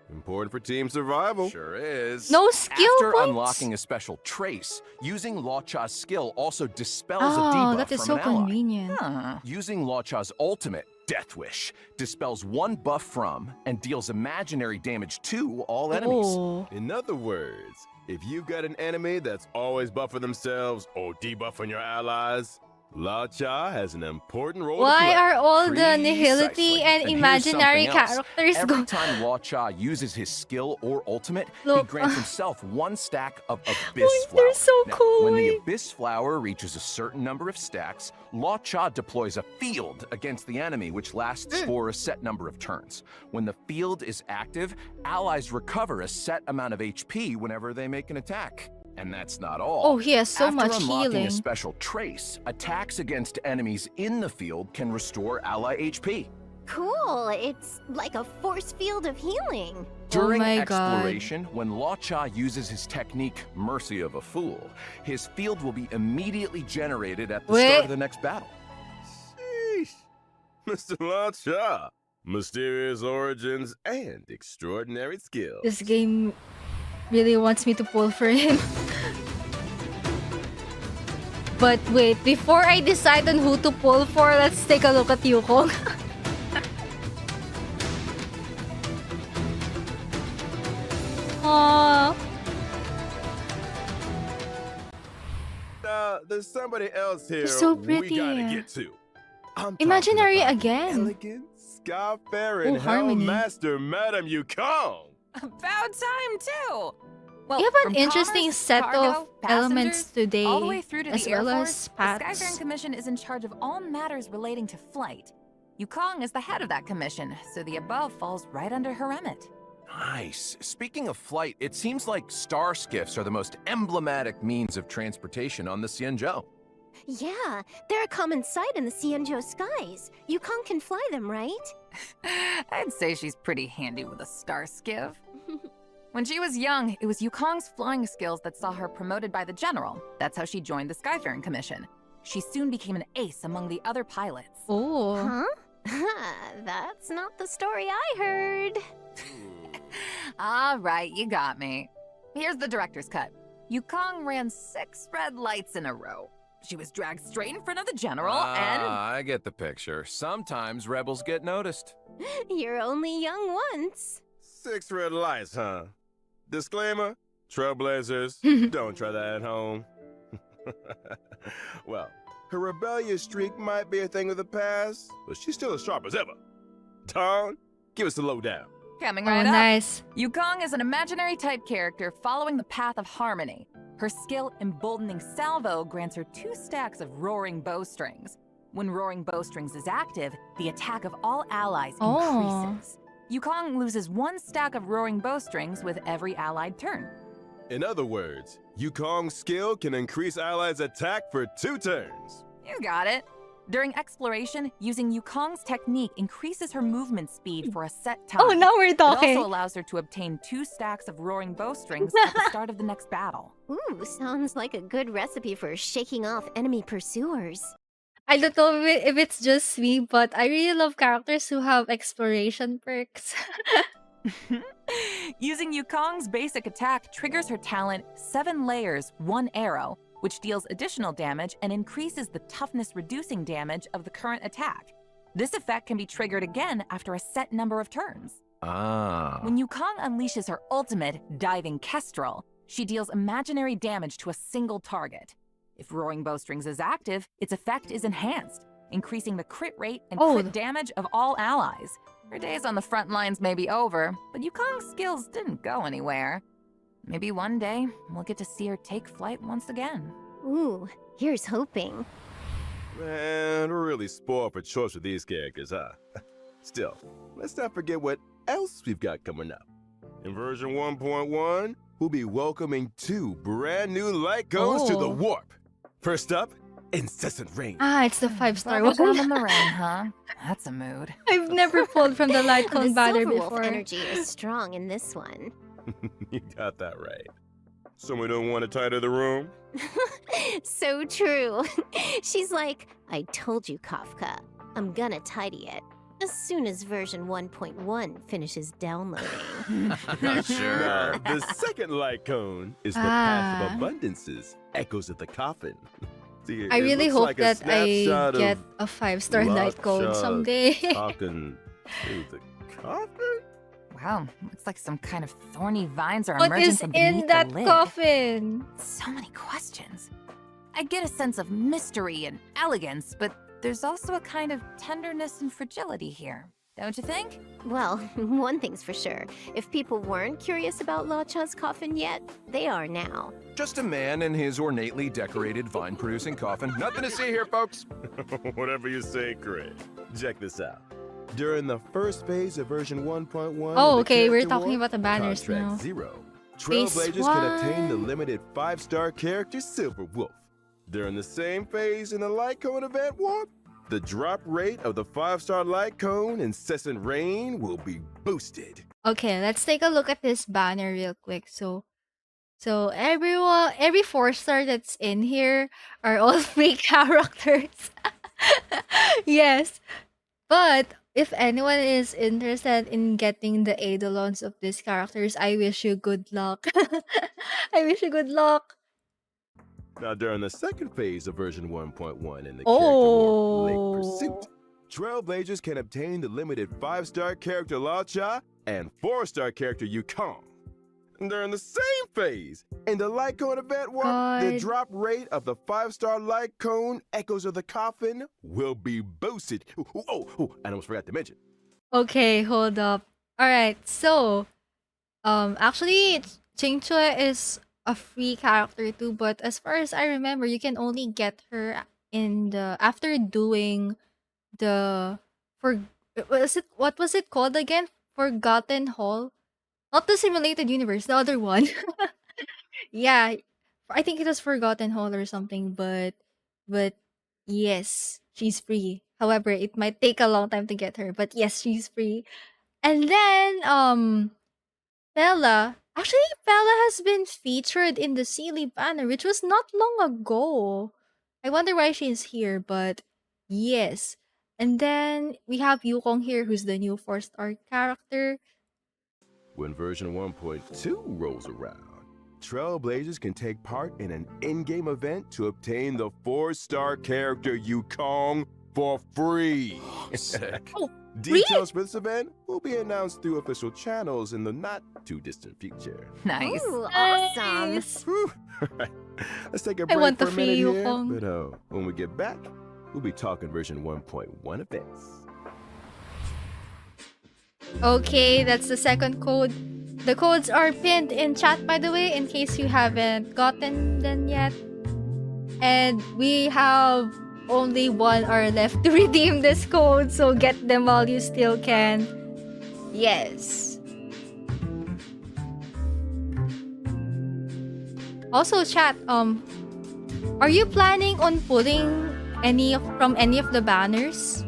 Important for team survival.
Sure is.
No skill
After
points?
unlocking a special trace, using Lacha's skill also dispels a
Oh,
debuff
that is
from
so
an ally.
convenient.
Huh.
Using Lacha's ultimate, Death Wish, dispels one buff from and deals imaginary damage to all enemies.
Oh.
In other words, if you've got an enemy that's always buffing themselves or debuffing your allies, Lacha has an important role to
Why
play.
are all the
Precisely.
nihility and
here's
imaginary
something else.
characters
Every
go?
time Lacha uses his skill or ultimate,
Look.
he grants himself one stack of Abyss
Oh,
Flower.
they're so
Now,
cool.
when the Abyss Flower reaches a certain number of stacks, Lacha deploys a field against the enemy, which lasts for a set number of turns. When the field is active, allies recover a set amount of HP whenever they make an attack. And that's not all.
Oh, he has so
After
much
unlocking
healing.
a special trace, attacks against enemies in the field can restore ally HP.
Cool. It's like a force field of healing.
During
my God.
exploration, when Lacha uses his technique, Mercy of a Fool, his field will be immediately generated at the
Wait.
start of the next battle.
Sheesh. Mr. Lacha. Mysterious origins and extraordinary skills.
This game really wants me to pull for him. But wait, before I decide on who to pull for, let's take a look at Yukong. Aww.
There's somebody else here
so
we
pretty.
gotta get to. I'm talking
Imaginary
about
again.
Elegant, sky-faring
Oh, Harmony.
Hellmaster Madame Yukong.
About time, too. Well,
We have an
from
interesting
commerce,
set
cargo,
of elements
passengers,
today,
all the way through to
as
the Air
well
Force,
as
the
paths.
Skyfaring Commission is in charge of all matters relating to flight. Yukong is the head of that commission, so the above falls right under her remit.
Nice. Speaking of flight, it seems like star skiffs are the most emblematic means of transportation on the Xianzhou.
Yeah, they're a common sight in the Xianzhou skies. Yukong can fly them, right?
I'd say she's pretty handy with a star skiff. When she was young, it was Yukong's flying skills that saw her promoted by the general. That's how she joined the Skyfaring Commission. She soon became an ace among the other pilots.
Oh.
Huh? That's not the story I heard.
All right, you got me. Here's the director's cut. Yukong ran 6 red lights in a row. She was dragged straight in front of the general and...
I get the picture. Sometimes rebels get noticed.
You're only young once.
6 red lights, huh? Disclaimer, trailblazers, don't try that at home. Well, her rebellious streak might be a thing of the past, but she's still as sharp as ever. Dawn, give us the lowdown.
Coming
Oh,
right up.
nice.
Yukong is an imaginary type character following the path of harmony. Her skill Emboldening Salvo grants her 2 stacks of Roaring Bowstrings. When Roaring Bowstrings is active, the attack of all allies
Oh.
increases. Yukong loses 1 stack of Roaring Bowstrings with every allied turn.
In other words, Yukong's skill can increase allies' attack for 2 turns.
You got it. During exploration, using Yukong's technique increases her movement speed for a set time.
Oh, now we're
It
talking.
also allows her to obtain 2 stacks of Roaring Bowstrings at the start of the next battle.
Ooh, sounds like a good recipe for shaking off enemy pursuers.
I don't know if it's just me, but I really love characters who have exploration perks.
Using Yukong's basic attack triggers her talent 7 layers, 1 arrow, which deals additional damage and increases the toughness reducing damage of the current attack. This effect can be triggered again after a set number of turns.
Ah.
When Yukong unleashes her ultimate, Diving Kestrel, she deals imaginary damage to a single target. If Roaring Bowstrings is active, its effect is enhanced, increasing the crit rate and
Oh.
crit damage of all allies. Her days on the front lines may be over, but Yukong's skills didn't go anywhere. Maybe one day, we'll get to see her take flight once again.
Ooh, here's hoping.
Man, we're really spoiled for choice with these characters, huh? Still, let's not forget what else we've got coming up. In version 1.1, we'll be welcoming 2 brand new light cones to the
Oh.
warp. First up, Incessant Rain.
Ah, it's the 5-star
Bubble gum
one.
in the rain, huh? That's a mood.
I've never pulled from the light
The
cone banner
Silver Wolf
before.
energy is strong in this one.
You got that right. Someone don't want to tidy the room?
So true. She's like, I told you, Kafka. I'm gonna tidy it as soon as version 1.1 finishes downloading.
Sure.
Now, the second light cone is the
Ah.
Path of Abundances, Echoes of the Coffin. See,
I
it
really
looks
hope
like a
that I
snapshot of
get a 5-star light cone
Latcha
someday.
talking to the coffin?
Wow, looks like some kind of thorny vines are
What
emerging
is
from beneath
in that
the lid.
coffin?
So many questions. I get a sense of mystery and elegance, but there's also a kind of tenderness and fragility here. Don't you think?
Well, one thing's for sure. If people weren't curious about Lacha's coffin yet, they are now.
Just a man in his ornately decorated vine-producing coffin. Nothing to see here, folks.
Whatever you say, Craig. Check this out. During the first phase of version 1.1,
Oh,
of the
okay, we're
character
talking
warp,
about the banners
Contract
now.
0,
Phase
Trailblazers can obtain the
1.
limited 5-star character Silver Wolf. During the same phase in the Light Cone event warp, the drop rate of the 5-star Light Cone Incessant Rain will be boosted.
Okay, let's take a look at this banner real quick. So every 4-star that's in here are all fake characters. Yes. But if anyone is interested in getting the eidolons of these characters, I wish you good luck. I wish you good luck.
Now, during the second phase of version 1.1 in the character warp Lake
Oh.
Pursuit, Trailblazers can obtain the limited 5-star character Lacha and 4-star character Yukong. And during the same phase, in the Light Cone event warp, the
God.
drop rate of the 5-star Light Cone Echoes of the Coffin will be boosted. Oh, I almost forgot to mention.
Okay, hold up. All right, so actually, Chingchue is a free character too, but as far as I remember, you can only get her in the after doing the what was it called again? Forgotten Hall, not the simulated universe, the other one. Yeah, I think it was Forgotten Hall or something, but yes, she's free. However, it might take a long time to get her, but yes, she's free. And then Bella. Actually, Bella has been featured in the Sealy banner, which was not long ago. I wonder why she's here, but yes. And then we have Yukong here, who's the new 4-star character.
When version 1.2 rolls around, Trailblazers can take part in an in-game event to obtain the 4-star character Yukong for free.
Sick.
Oh,
Details for this event will be announced through official channels in the not-too-distant future.
Nice.
Ooh, awesome.
Nice.
Whew. Let's take a
I
break
want
for
the
a minute
free
here,
Yukong.
but when we get back, we'll be talking version 1.1 events.
Okay, that's the second code. The codes are pinned in chat, by the way, in case you haven't gotten them yet. And we have only 1 hour left to redeem this code, so get them while you still can. Yes. Also, chat, are you planning on pulling from any of the banners?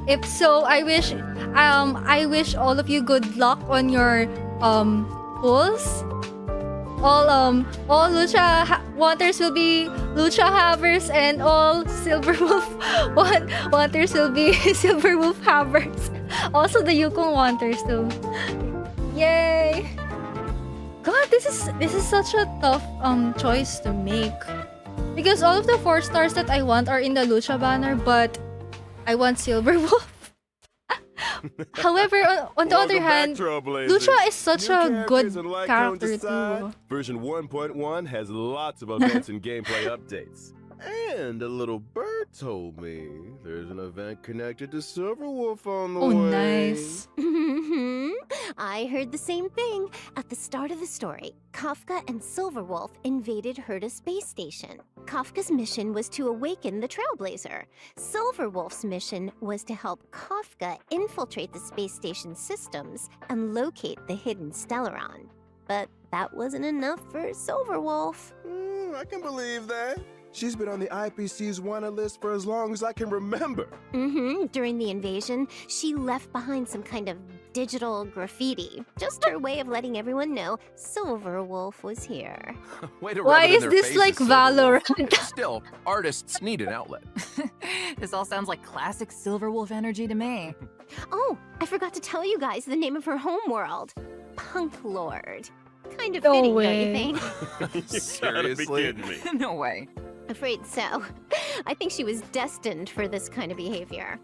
If so, I wish all of you good luck on your pulls. All Lucha Wanters will be Lucha Havers, and all Silver Wolf Wanters will be Silver Wolf Havers. Also the Yukong Wanters too. Yay! God, this is such a tough choice to make. Because all of the 4 stars that I want are in the Lucha banner, but I want Silver Wolf. However, on the other hand, Lucha is such a good character too.
Version 1.1 has lots of events and gameplay updates. And a little bird told me there's an event connected to Silverwolf on the
Oh,
way.
nice.
I heard the same thing. At the start of the story, Kafka and Silverwolf invaded Herta space station. Kafka's mission was to awaken the Trailblazer. Silverwolf's mission was to help Kafka infiltrate the space station systems and locate the hidden Stellaron. But that wasn't enough for Silverwolf.
I can believe that. She's been on the IPC's wanted list for as long as I can remember.
During the invasion, she left behind some kind of digital graffiti. Just her way of letting everyone know Silverwolf was here.
Way to
Why
rub it in
is
their
this
faces,
like
Silverwolf.
Valorant?
Still, artists need an outlet.
This all sounds like classic Silverwolf energy to me.
Oh, I forgot to tell you guys the name of her homeworld. Punk Lord. Kind of
No
fitting,
way.
don't you think?
Seriously?
No way.
Afraid so. I think she was destined for this kind of behavior.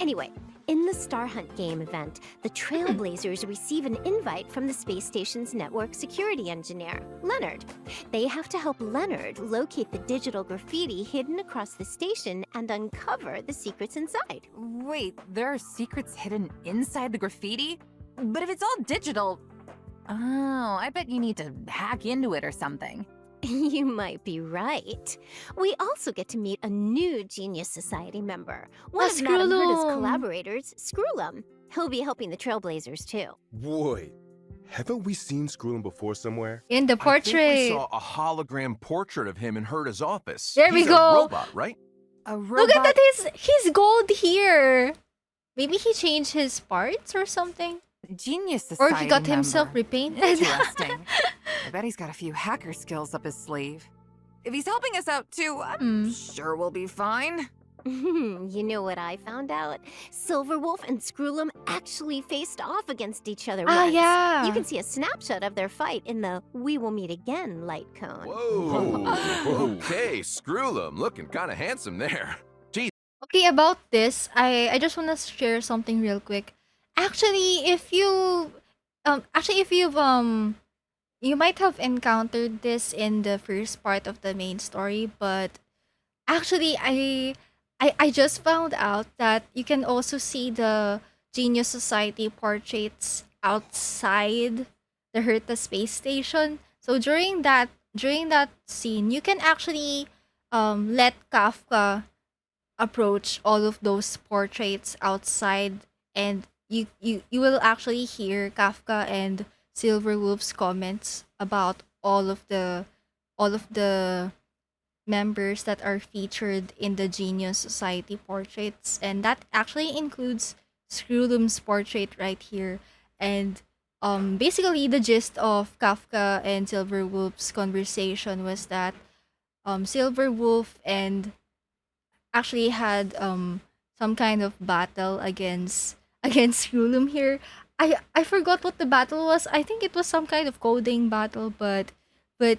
Anyway, in the Star Hunt game event, the Trailblazers receive an invite from the space station's network security engineer, Leonard. They have to help Leonard locate the digital graffiti hidden across the station and uncover the secrets inside.
Wait, there are secrets hidden inside the graffiti? But if it's all digital... Oh, I bet you need to hack into it or something.
You might be right. We also get to meet a new Genius Society member, one of Madame Herta's
Scroolum.
collaborators, Scroolum. He'll be helping the Trailblazers too.
Wait, haven't we seen Scroolum before somewhere?
In the
I think
portrait.
we saw a hologram portrait of him in Herta's office.
There we
He's
go.
A robot, right?
A robot...
Look at that, his gold here. Maybe he changed his parts or something.
Genius
Or
Society
he got himself
member.
repainted.
Interesting. I bet he's got a few hacker skills up his sleeve. If he's helping us out too, I'm sure we'll be fine.
You know what I found out? Silverwolf and Scroolum actually faced off against each other once.
Yeah.
You can see a snapshot of their fight in the We Will Meet Again light cone.
Whoa. Okay, Scroolum, looking kind of handsome there. Geez.
Okay, about this, I just want to share something real quick. Actually, if you've you might have encountered this in the first part of the main story, but actually I just found out that you can also see the Genius Society portraits outside the Herta space station. So during that scene, you can actually let Kafka approach all of those portraits outside, and you will actually hear Kafka and Silverwolf's comments about all of the members that are featured in the Genius Society portraits, and that actually includes Scroolum's portrait right here. And basically the gist of Kafka and Silverwolf's conversation was that Silverwolf and actually had some kind of battle against Scroolum here. I forgot what the battle was. I think it was some kind of coding battle, but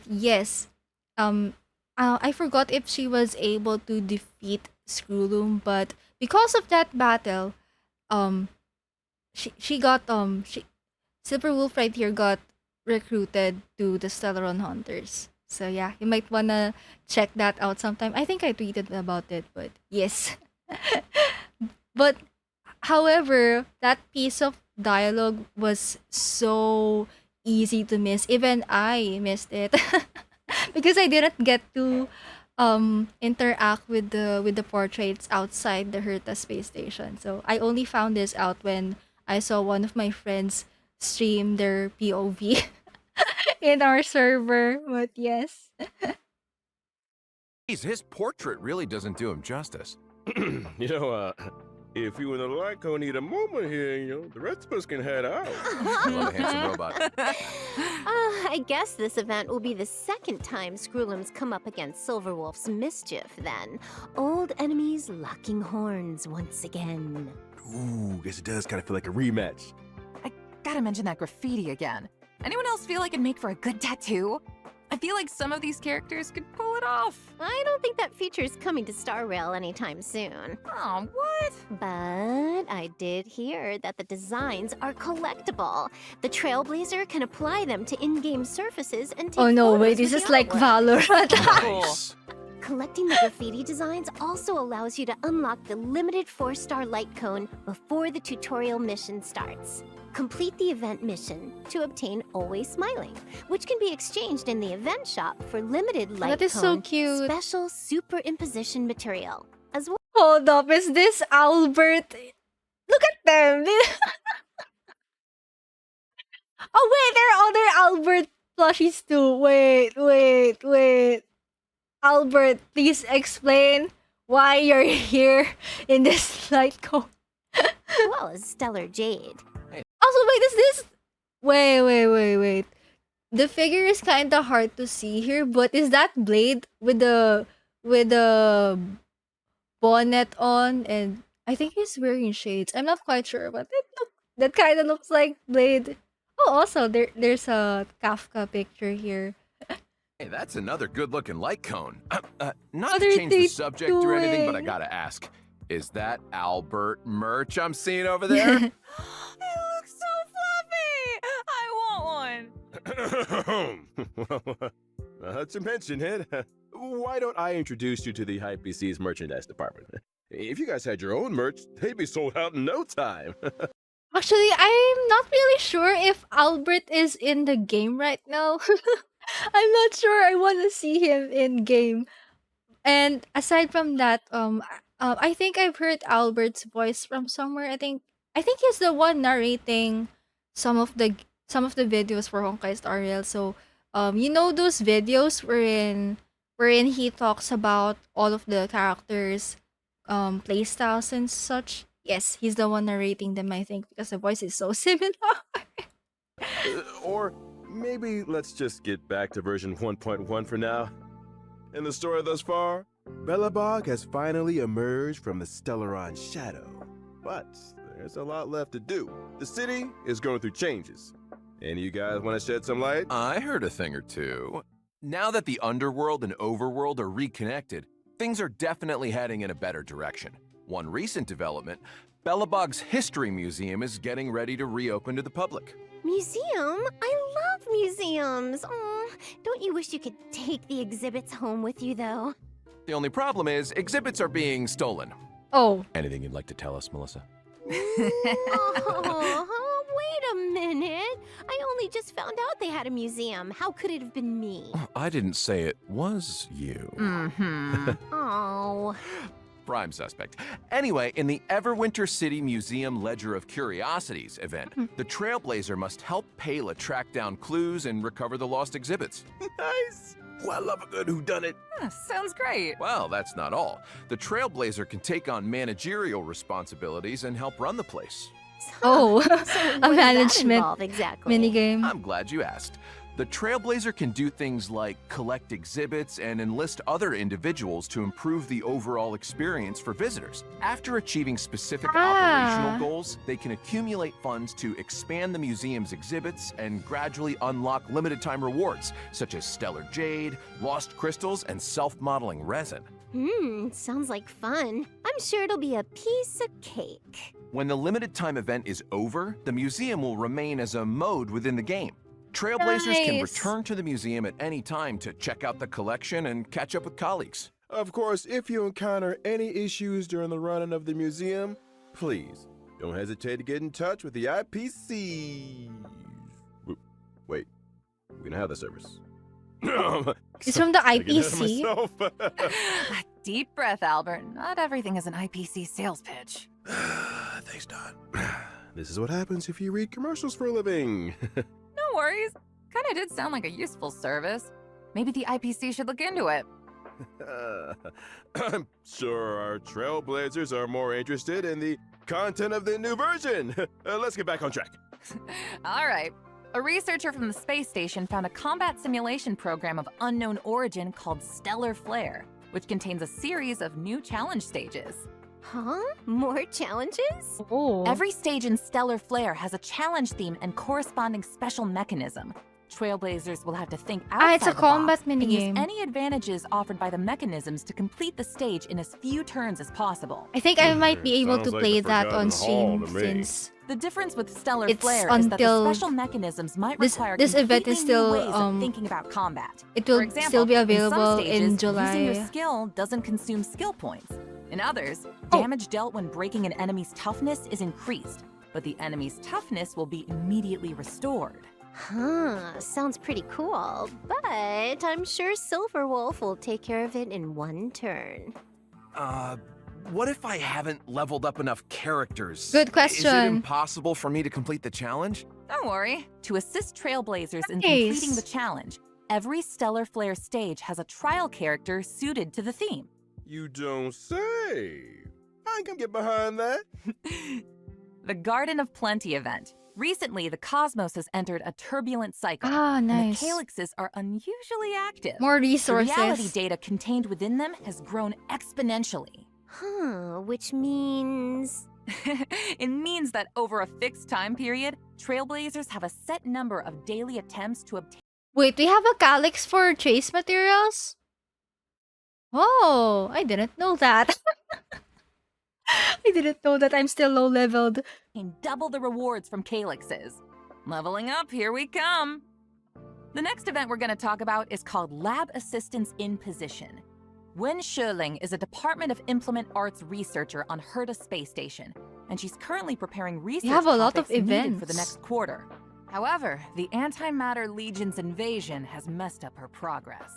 yes. I forgot if she was able to defeat Scroolum, but because of that battle, Silverwolf right here got recruited to the Stellaron Hunters. So yeah, you might wanna check that out sometime. I think I tweeted about it, but yes. But however, that piece of dialogue was so easy to miss. Even I missed it because I didn't get to interact with the portraits outside the Herta space station. So I only found this out when I saw one of my friends stream their POV in our server. But yes.
Geez, his portrait really doesn't do him justice.
If you and the Lyco need a moment here, the rest of us can head out.
Love a handsome robot.
I guess this event will be the second time Scroolum's come up against Silverwolf's mischief, then. Old enemies locking horns once again.
Ooh, guess it does kind of feel like a rematch.
I gotta mention that graffiti again. Anyone else feel like it'd make for a good tattoo? I feel like some of these characters could pull it off.
I don't think that feature's coming to Star Rail anytime soon.
Oh, what?
But I did hear that the designs are collectible. The Trailblazer can apply them to in-game surfaces and take
Oh no,
photos
wait, this
with
is
the
like
artwork.
Valorant.
Nice.
Collecting the graffiti designs also allows you to unlock the limited 4-star light cone before the tutorial mission starts. Complete the event mission to obtain Always Smiling, which can be exchanged in the event shop for limited light
That is
cone
so cute.
special superimposition material, as well.
Hold up, is this Albert? Look at them. Oh wait, there are other Albert plushies too. Wait. Albert, please explain why you're here in this light cone.
well as Stellar Jade.
Also, wait, is this? Wait. The figure is kind of hard to see here, but is that Blade with the bonnet on? And I think he's wearing shades. I'm not quite sure, but that kind of looks like Blade. Oh, also there's a Kafka picture here.
Hey, that's another good-looking light cone. Not
What
to
are
change
they
the subject or anything, but I
doing?
gotta ask. Is that Albert merch I'm seeing over there?
It looks so fluffy! I want one!
Well, to mention it, why don't I introduce you to the HypePC's merchandise department? If you guys had your own merch, they'd be sold out in no time.
Actually, I'm not really sure if Albert is in the game right now. I'm not sure. I want to see him in game. And aside from that, I think I've heard Albert's voice from somewhere. I think he's the one narrating some of the videos for Honkai Star Rail. So, you know those videos wherein he talks about all of the characters, playstyles and such. Yes, he's the one narrating them. I think because the voice is so similar.
Or maybe let's just get back to version 1.1 for now. In the story thus far, Belobog has finally emerged from the Stellaron shadow. But there's a lot left to do. The city is going through changes. Any of you guys want to shed some light?
I heard a thing or two. Now that the underworld and overworld are reconnected, things are definitely heading in a better direction. One recent development, Belobog's History Museum is getting ready to reopen to the public.
Museum? I love museums. Oh, don't you wish you could take the exhibits home with you, though?
The only problem is exhibits are being stolen.
Oh,
Anything you'd like to tell us, Melissa?
Oh, wait a minute. I only just found out they had a museum. How could it have been me?
I didn't say it was you.
Mm-hmm.
Oh.
Prime suspect. Anyway, in the Everwinter City Museum Ledger of Curiosities event, the Trailblazer must help Pela track down clues and recover the lost exhibits.
Nice! Well, I love a good whodunit.
Sounds great.
Well, that's not all. The Trailblazer can take on managerial responsibilities and help run the place.
oh,
So
a
what does that
management
involve exactly?
minigame.
I'm glad you asked. The Trailblazer can do things like collect exhibits and enlist other individuals to improve the overall experience for visitors. After achieving specific operational goals, they can accumulate funds to expand the museum's exhibits and gradually unlock limited-time rewards, such as Stellar Jade, Lost Crystals, and self-modeling resin.
Sounds like fun. I'm sure it'll be a piece of cake.
When the limited-time event is over, the museum will remain as a mode within the game. Trailblazers can
Nice.
return to the museum at any time to check out the collection and catch up with colleagues.
Of course, if you encounter any issues during the running of the museum, please don't hesitate to get in touch with the IPC. Wait, we don't have the service.
It's from the
I get ahead of
IPC.
myself.
A deep breath, Albert. Not everything is an IPC sales pitch.
Thanks, Don. This is what happens if you read commercials for a living.
No worries. Kinda did sound like a useful service. Maybe the IPC should look into it.
I'm sure our Trailblazers are more interested in the content of the new version. Let's get back on track.
All right. A researcher from the space station found a combat simulation program of unknown origin called Stellar Flare, which contains a series of new challenge stages.
Huh? More challenges?
Oh.
Every stage in Stellar Flare has a challenge theme and corresponding special mechanism. Trailblazers will have to think
Ah,
outside
it's a
the box
combat
and use
minigame.
any advantages offered by the mechanisms to complete the stage in as few turns as possible.
I think I might be able to
Sounds like
play
the
that on
Forgotten Hall
stream
to me.
since
The difference with Stellar
It's
Flare is that the
until
special mechanisms might
this
require
event
completely
is still
new ways of thinking about combat.
it
For
will
example,
still be
in some
available
stages,
in
using your
July.
skill doesn't consume skill points. In others,
Oh.
damage dealt when breaking an enemy's toughness is increased, but the enemy's toughness will be immediately restored.
Huh, sounds pretty cool, but I'm sure Silverwolf will take care of it in one turn.
What if I haven't leveled up enough characters?
Good
Is it
question.
impossible for me to complete the challenge?
Don't worry. To assist Trailblazers in
Nice.
completing the challenge, every Stellar Flare stage has a trial character suited to the theme.
You don't say. I can get behind that.
The Garden of Plenty event. Recently, the cosmos has entered a turbulent cycle,
Ah,
and the
nice.
calyxes are unusually active.
More
The reality
resources.
data contained within them has grown exponentially.
Huh, which means...
It means that over a fixed time period, Trailblazers have a set number of daily attempts to obtain.
Wait, we have a calyx for trace materials? Oh, I didn't know that. I didn't know that I'm still low leveled.
Double the rewards from calyxes. Leveling up, here we come. The next event we're going to talk about is called Lab Assistance in Position. Wen Sherling is a Department of Implement Arts researcher on Herta Space Station, and she's currently preparing research
have a lot of
topics needed for the
events.
next quarter. However, the Antimatter Legion's invasion has messed up her progress.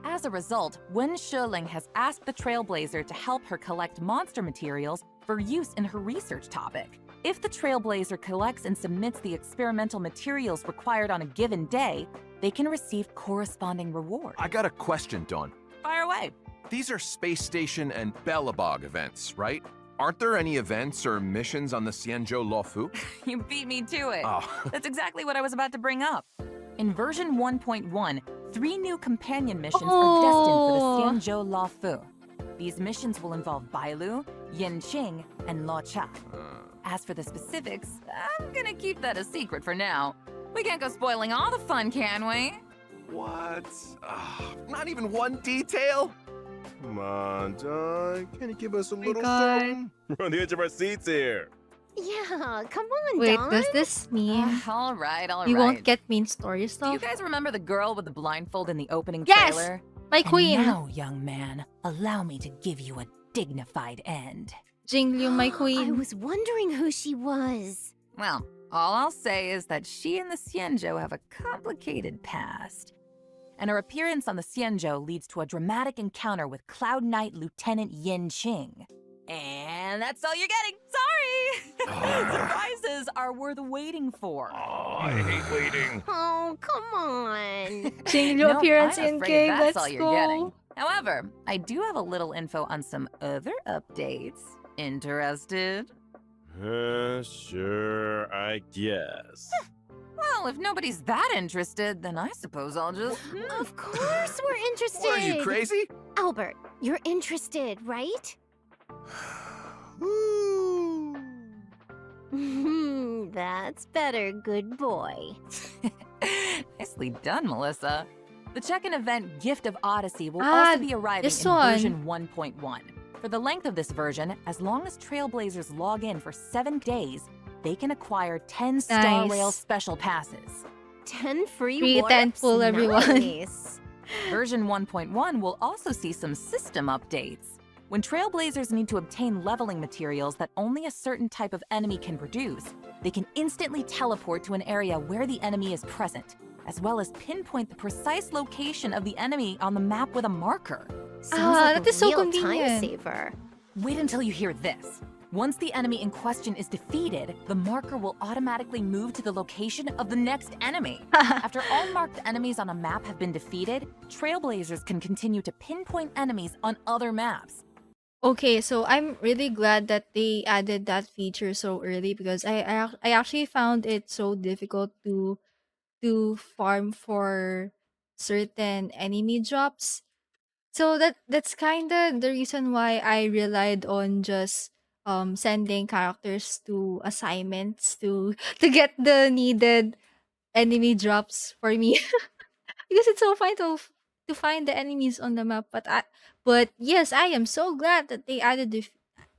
As a result, Wen Sherling has asked the Trailblazer to help her collect monster materials for use in her research topic. If the Trailblazer collects and submits the experimental materials required on a given day, they can receive corresponding rewards.
I got a question, Dawn.
Fire away.
These are Space Station and Bellabog events, right? Aren't there any events or missions on the Xianzhou Luofu?
You beat me to it.
Oh.
That's exactly what I was about to bring up. In version 1.1, 3 new companion missions are destined for the Xianzhou Luofu. These missions will involve Bailu, Yanqing, and Luocha. As for the specifics, I'm gonna keep that a secret for now. We can't go spoiling all the fun, can we?
What? Not even one detail?
Come on, Don. Can you give us a little
God.
something? We're on the edge of our seats here.
Yeah, come on,
Wait,
Dawn.
does this mean
All right.
we won't get main story
Do you
stuff?
guys remember the girl with the blindfold in the opening
Yes!
trailer?
My queen!
And now, young man, allow me to give you a dignified end.
Jinglu, my
I
queen.
was wondering who she was.
Well, all I'll say is that she and the Xianzhou have a complicated past. And her appearance on the Xianzhou leads to a dramatic encounter with Cloud Knight Lieutenant Yin Qing. And that's all you're getting. Sorry! Surprises are worth waiting for.
I hate waiting.
Oh, come on.
Jinglu
Nope,
appearance
I'm
in
afraid
game.
that's
Let's
all you're
go.
getting. However, I do have a little info on some other updates. Interested?
Sure, I guess.
Well, if nobody's that interested, then I suppose I'll just...
Of course we're interested.
What, are you crazy?
Albert, you're interested, right?
Woo.
That's better, good boy.
Nicely done, Melissa. The check-in event Gift of Odyssey will
Ah,
also be arriving
this
in
one.
version 1.1. For the length of this version, as long as Trailblazers log in for 7 days, they can acquire 10 Star
Nice.
Rail Special Passes.
10 free
Free
warps?
thankful, everyone.
Nice.
Version 1.1 will also see some system updates. When Trailblazers need to obtain leveling materials that only a certain type of enemy can produce, they can instantly teleport to an area where the enemy is present, as well as pinpoint the precise location of the enemy on the map with a marker.
Sounds like
that
a
is so
real time
convenient.
saver.
Wait until you hear this. Once the enemy in question is defeated, the marker will automatically move to the location of the next enemy. After all marked enemies on a map have been defeated, Trailblazers can continue to pinpoint enemies on other maps.
Okay, so I'm really glad that they added that feature so early because I actually found it so difficult to farm for certain enemy drops. So that's kind of the reason why I relied on just sending characters to assignments to to get the needed enemy drops for me because it's so fun to find the enemies on the map. But yes, I am so glad that they added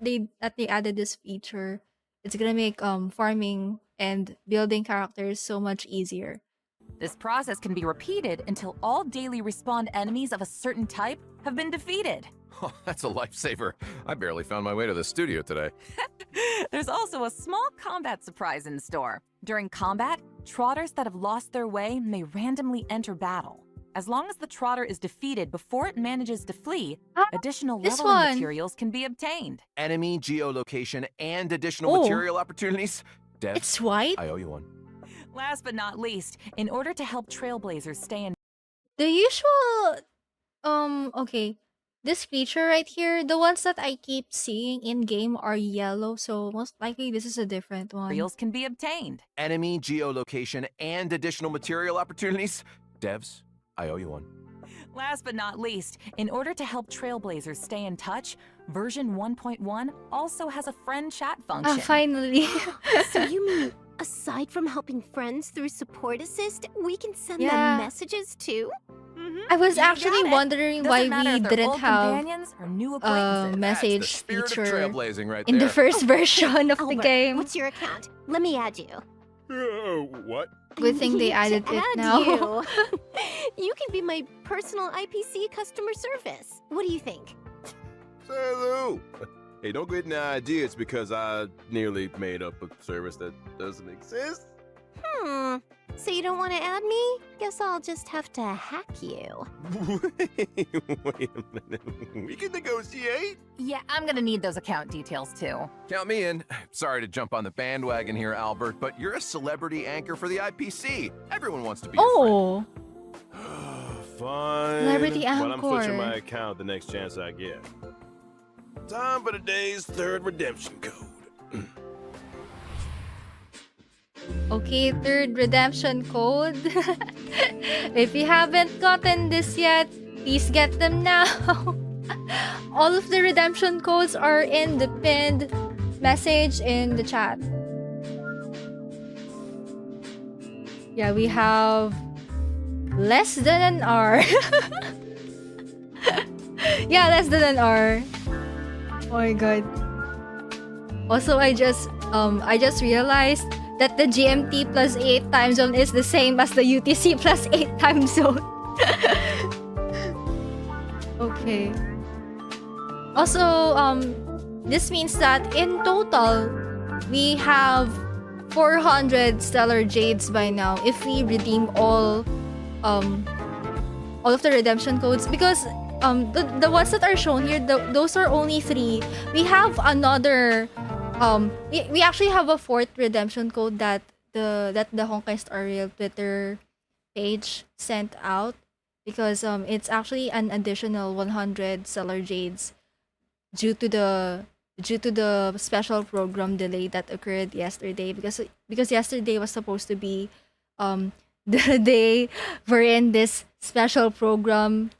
they added this feature. It's gonna make farming and building characters so much easier.
This process can be repeated until all daily respawn enemies of a certain type have been defeated.
Oh, that's a lifesaver. I barely found my way to the studio today.
There's also a small combat surprise in store. During combat, trotters that have lost their way may randomly enter battle. As long as the trotter is defeated before it manages to flee, additional
this
leveling
one.
materials can be obtained.
Enemy geolocation and additional
Oh.
material opportunities. Dev,
It's white.
I owe you one.
Last but not least, in order to help trailblazers stay in
The usual okay. This feature right here, the ones that I keep seeing in game are yellow, so most likely this is a different one.
materials can be obtained.
Enemy geolocation and additional material opportunities. Devs, I owe you one.
Last but not least, in order to help trailblazers stay in touch, version 1.1 also has a friend chat function.
Finally.
So you mean, aside from helping friends through support assist, we can send
Yeah.
them messages too?
I was
You
actually
got it.
wondering
Doesn't
why
matter
we
if they're
didn't
old
have
companions or new
a
acquaintances.
message
That's the spirit
feature
of trailblazing right
in
there.
the first version of the
Albert,
game.
what's your account? Let me add you.
What?
Good thing they
Need to
added it
add
now.
You. You can be my personal IPC customer service. What do you think?
Hello. Hey, don't get any ideas because I nearly made up a service that doesn't exist.
So you don't want to add me? Guess I'll just have to hack you.
Wait a minute. We can negotiate.
Yeah, I'm gonna need those account details too.
Count me in. Sorry to jump on the bandwagon here, Albert, but you're a celebrity anchor for the IPC. Everyone wants to be your friend.
Oh,
Fine.
Celebrity
But I'm switching
anchor.
my account the next chance I get. Time for today's third redemption code.
okay, third redemption code. If you haven't gotten this yet, please get them now. All of the redemption codes are in the pinned message in the chat. Yeah, we have less than an hour. Yeah, less than an hour. Oh my god. Also, I just realized that the GMT plus 8 time zone is the same as the UTC plus 8 time zone. Okay. Also, this means that in total, we have 400 stellar jades by now if we redeem all of the redemption codes, because the ones that are shown here, those are only 3. We have another we actually have a 4th redemption code that the Honkai Star Rail Twitter page sent out, because it's actually an additional 100 stellar jades due to the special program delay that occurred yesterday, because yesterday was supposed to be the day wherein this special program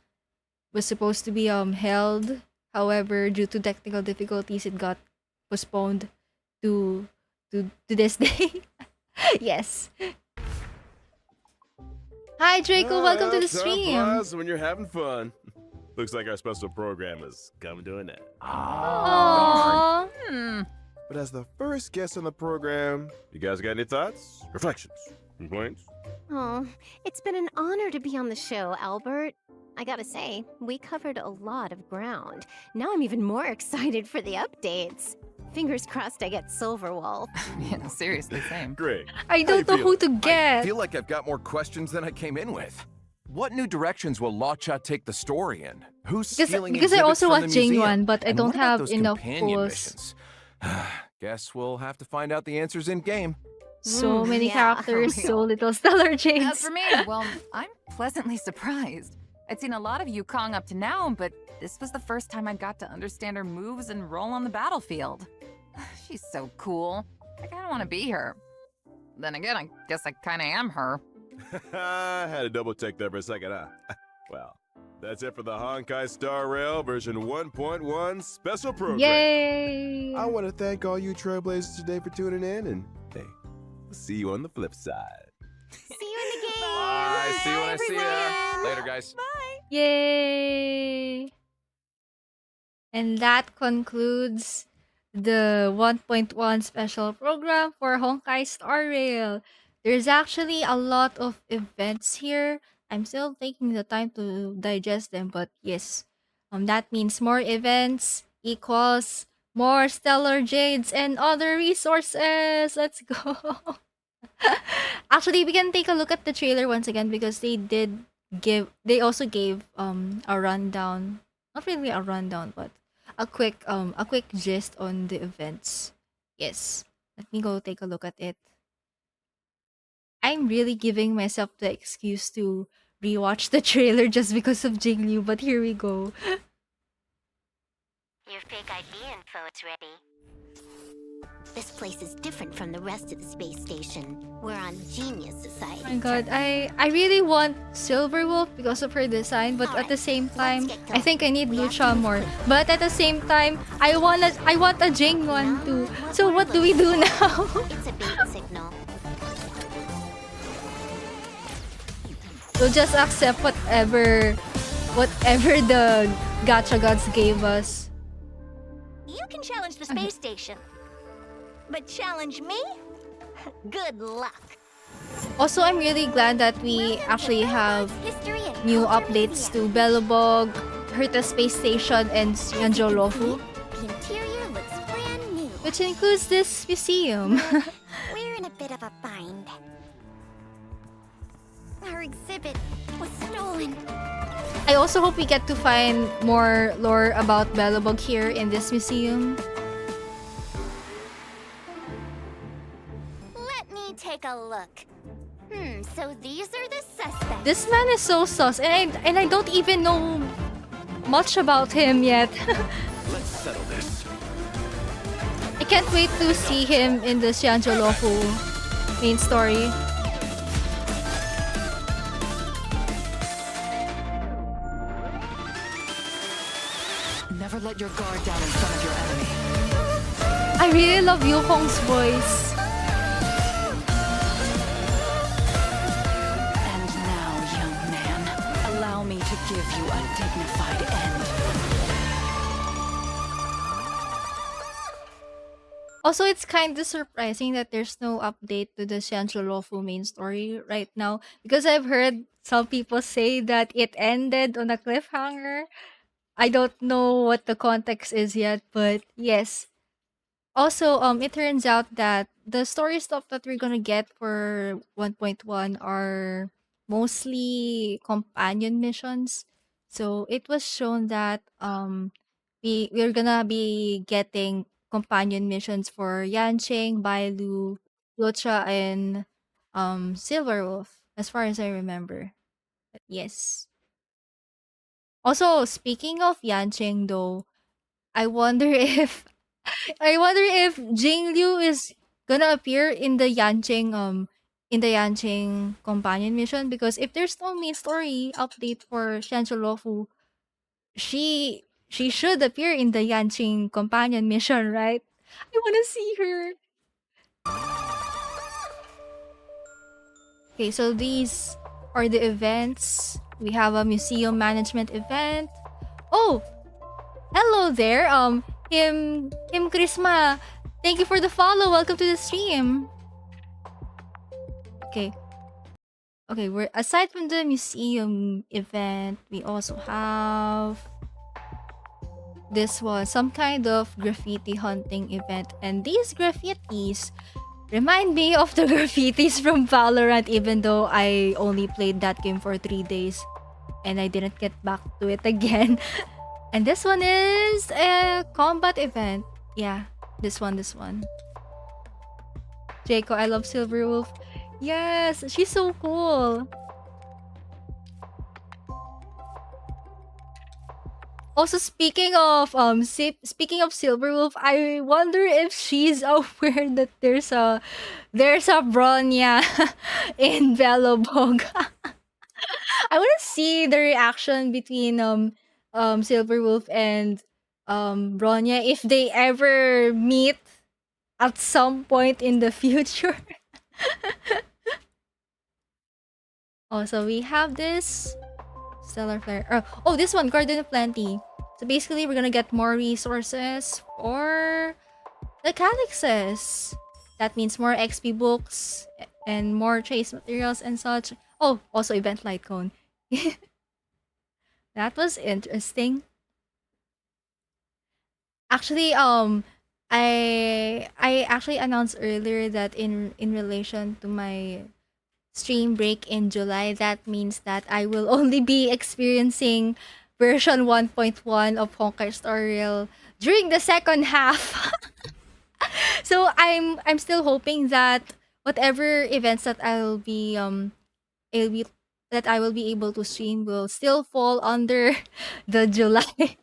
was supposed to be held. However, due to technical difficulties, it got postponed to this day. Yes. Hi Draco, welcome to the stream.
When you're having fun. Looks like our special program is coming to an end.
Aww.
But as the first guest on the program, you guys got any thoughts, reflections, complaints?
Oh, it's been an honor to be on the show, Albert. I gotta say, we covered a lot of ground. Now I'm even more excited for the updates. Fingers crossed I get Silverwolf.
Yeah, seriously, same.
Great.
I don't know who to
I
get.
feel like I've got more questions than I came in with. What new directions will Lacha take the story in? Who's stealing
Because I
exhibits
also
from
want
the museum?
Jing but I
And
don't
what about
have
those
enough
companion
pulls.
missions? Guess we'll have to find out the answers in game.
So many
yeah.
characters, so little stellar
As
jades.
for me, well, I'm pleasantly surprised. I'd seen a lot of Yukong up to now, but this was the first time I got to understand her moves and role on the battlefield. She's so cool. I kinda wanna be her. Then again, I guess I kinda am her.
I had to double check that for a second, huh? Well, that's it for the Honkai Star Rail version 1.1 special program.
Yay!
I want to thank all you trailblazers today for tuning in, and hey, we'll see you on the flip side.
See
guys. See you when I see ya. Later, guys.
Yay! And that concludes the 1.1 special program for Honkai Star Rail. There's actually a lot of events here. I'm still taking the time to digest them, but yes, that means more events equals more stellar jades and other resources. Let's go. Actually, we can take a look at the trailer once again because they also gave a rundown. Not really a rundown, but a quick gist on the events. Yes. Let me go take a look at it. I'm really giving myself the excuse to rewatch the trailer just because of Jinglu, but here we go.
Your fake ID info is ready. This place is different from the rest of the space station. We're on Genius Society.
Oh my god, I really want Silverwolf because of her design, but at the same time, I think I need Lucha more. But at the same time, I want a Jing one too. So what do we do now?
It's a bait signal.
We'll just accept whatever the gacha gods gave us.
You can challenge the space station. But challenge me? Good luck.
Also, I'm really glad that we actually have new updates to Belobog, Herta Space Station, and Yanjolofu,
The interior looks brand new.
which includes this museum.
We're in a bit of a bind. Our exhibit was stolen.
I also hope we get to find more lore about Belobog here in this museum.
Let me take a look. So these are the suspects.
This man is so sus, and I don't even know much about him yet.
Let's settle this.
I can't wait to see him in the Xianzholofu main story.
Never let your guard down in front of your enemy.
I really love Yukong's voice.
And now, young man, allow me to give you a dignified end.
Also, it's kind of surprising that there's no update to the Xianzholofu main story right now because I've heard some people say that it ended on a cliffhanger. I don't know what the context is yet, but yes. Also, it turns out that the story stuff that we're gonna get for 1.1 are mostly companion missions. So it was shown that we're gonna be getting companion missions for Yanqing, Bailu, Yocha, and Silverwolf, as far as I remember. But yes. Also, speaking of Yanqing though, I wonder if Jinglu is gonna appear in the Yanqing companion mission because if there's no main story update for Shansholofu, she should appear in the Yanqing companion mission, right? I wanna see her. Okay, so these are the events. We have a museum management event. Oh, hello there. Kim Krisma. Thank you for the follow. Welcome to the stream. Okay. Okay, we're aside from the museum event, we also have this one, some kind of graffiti hunting event. And these graffitis remind me of the graffitis from Valorant, even though I only played that game for 3 days and I didn't get back to it again. And this one is a combat event. Yeah, this one. Jaco, I love Silverwolf. Yes, she's so cool. Also, speaking of Silverwolf, I wonder if she's aware that there's a Bronya in Velobog. I want to see the reaction between Silverwolf and Bronya if they ever meet at some point in the future. Also, we have this Stellar Flare. Oh, this one, Garden of Plenty. So basically, we're gonna get more resources for the calyxes. That means more XP books and more trace materials and such. Oh, also event light cone. That was interesting. Actually, I actually announced earlier that in relation to my stream break in July, that means that I will only be experiencing version 1.1 of Honkai Star Rail during the second half. So I'm still hoping that whatever events that it'll be that I will be able to stream will still fall under the July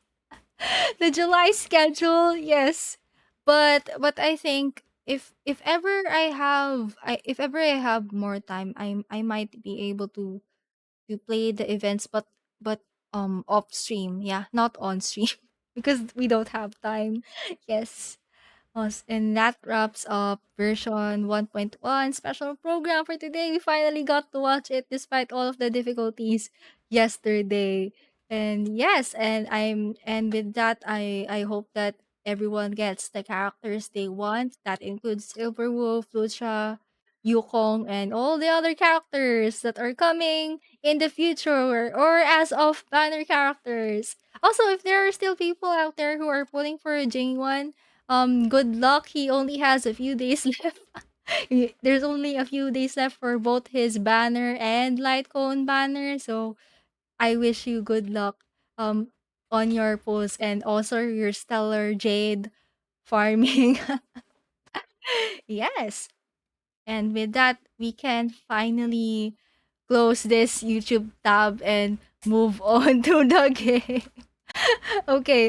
the July schedule. Yes. But I think if ever I have more time, I might be able to play the events, but off stream, yeah, not on stream because we don't have time. Yes. And that wraps up version 1.1 special program for today. We finally got to watch it despite all of the difficulties yesterday. And yes, and with that I hope that everyone gets the characters they want. That includes Silverwolf, Lucha, Yukong, and all the other characters that are coming in the future or as of banner characters. Also, if there are still people out there who are pulling for a J1, good luck. He only has a few days left. There's only a few days left for both his banner and light cone banner. So I wish you good luck on your post and also your stellar jade farming. Yes. And with that, we can finally close this YouTube tab and move on to the game. Okay.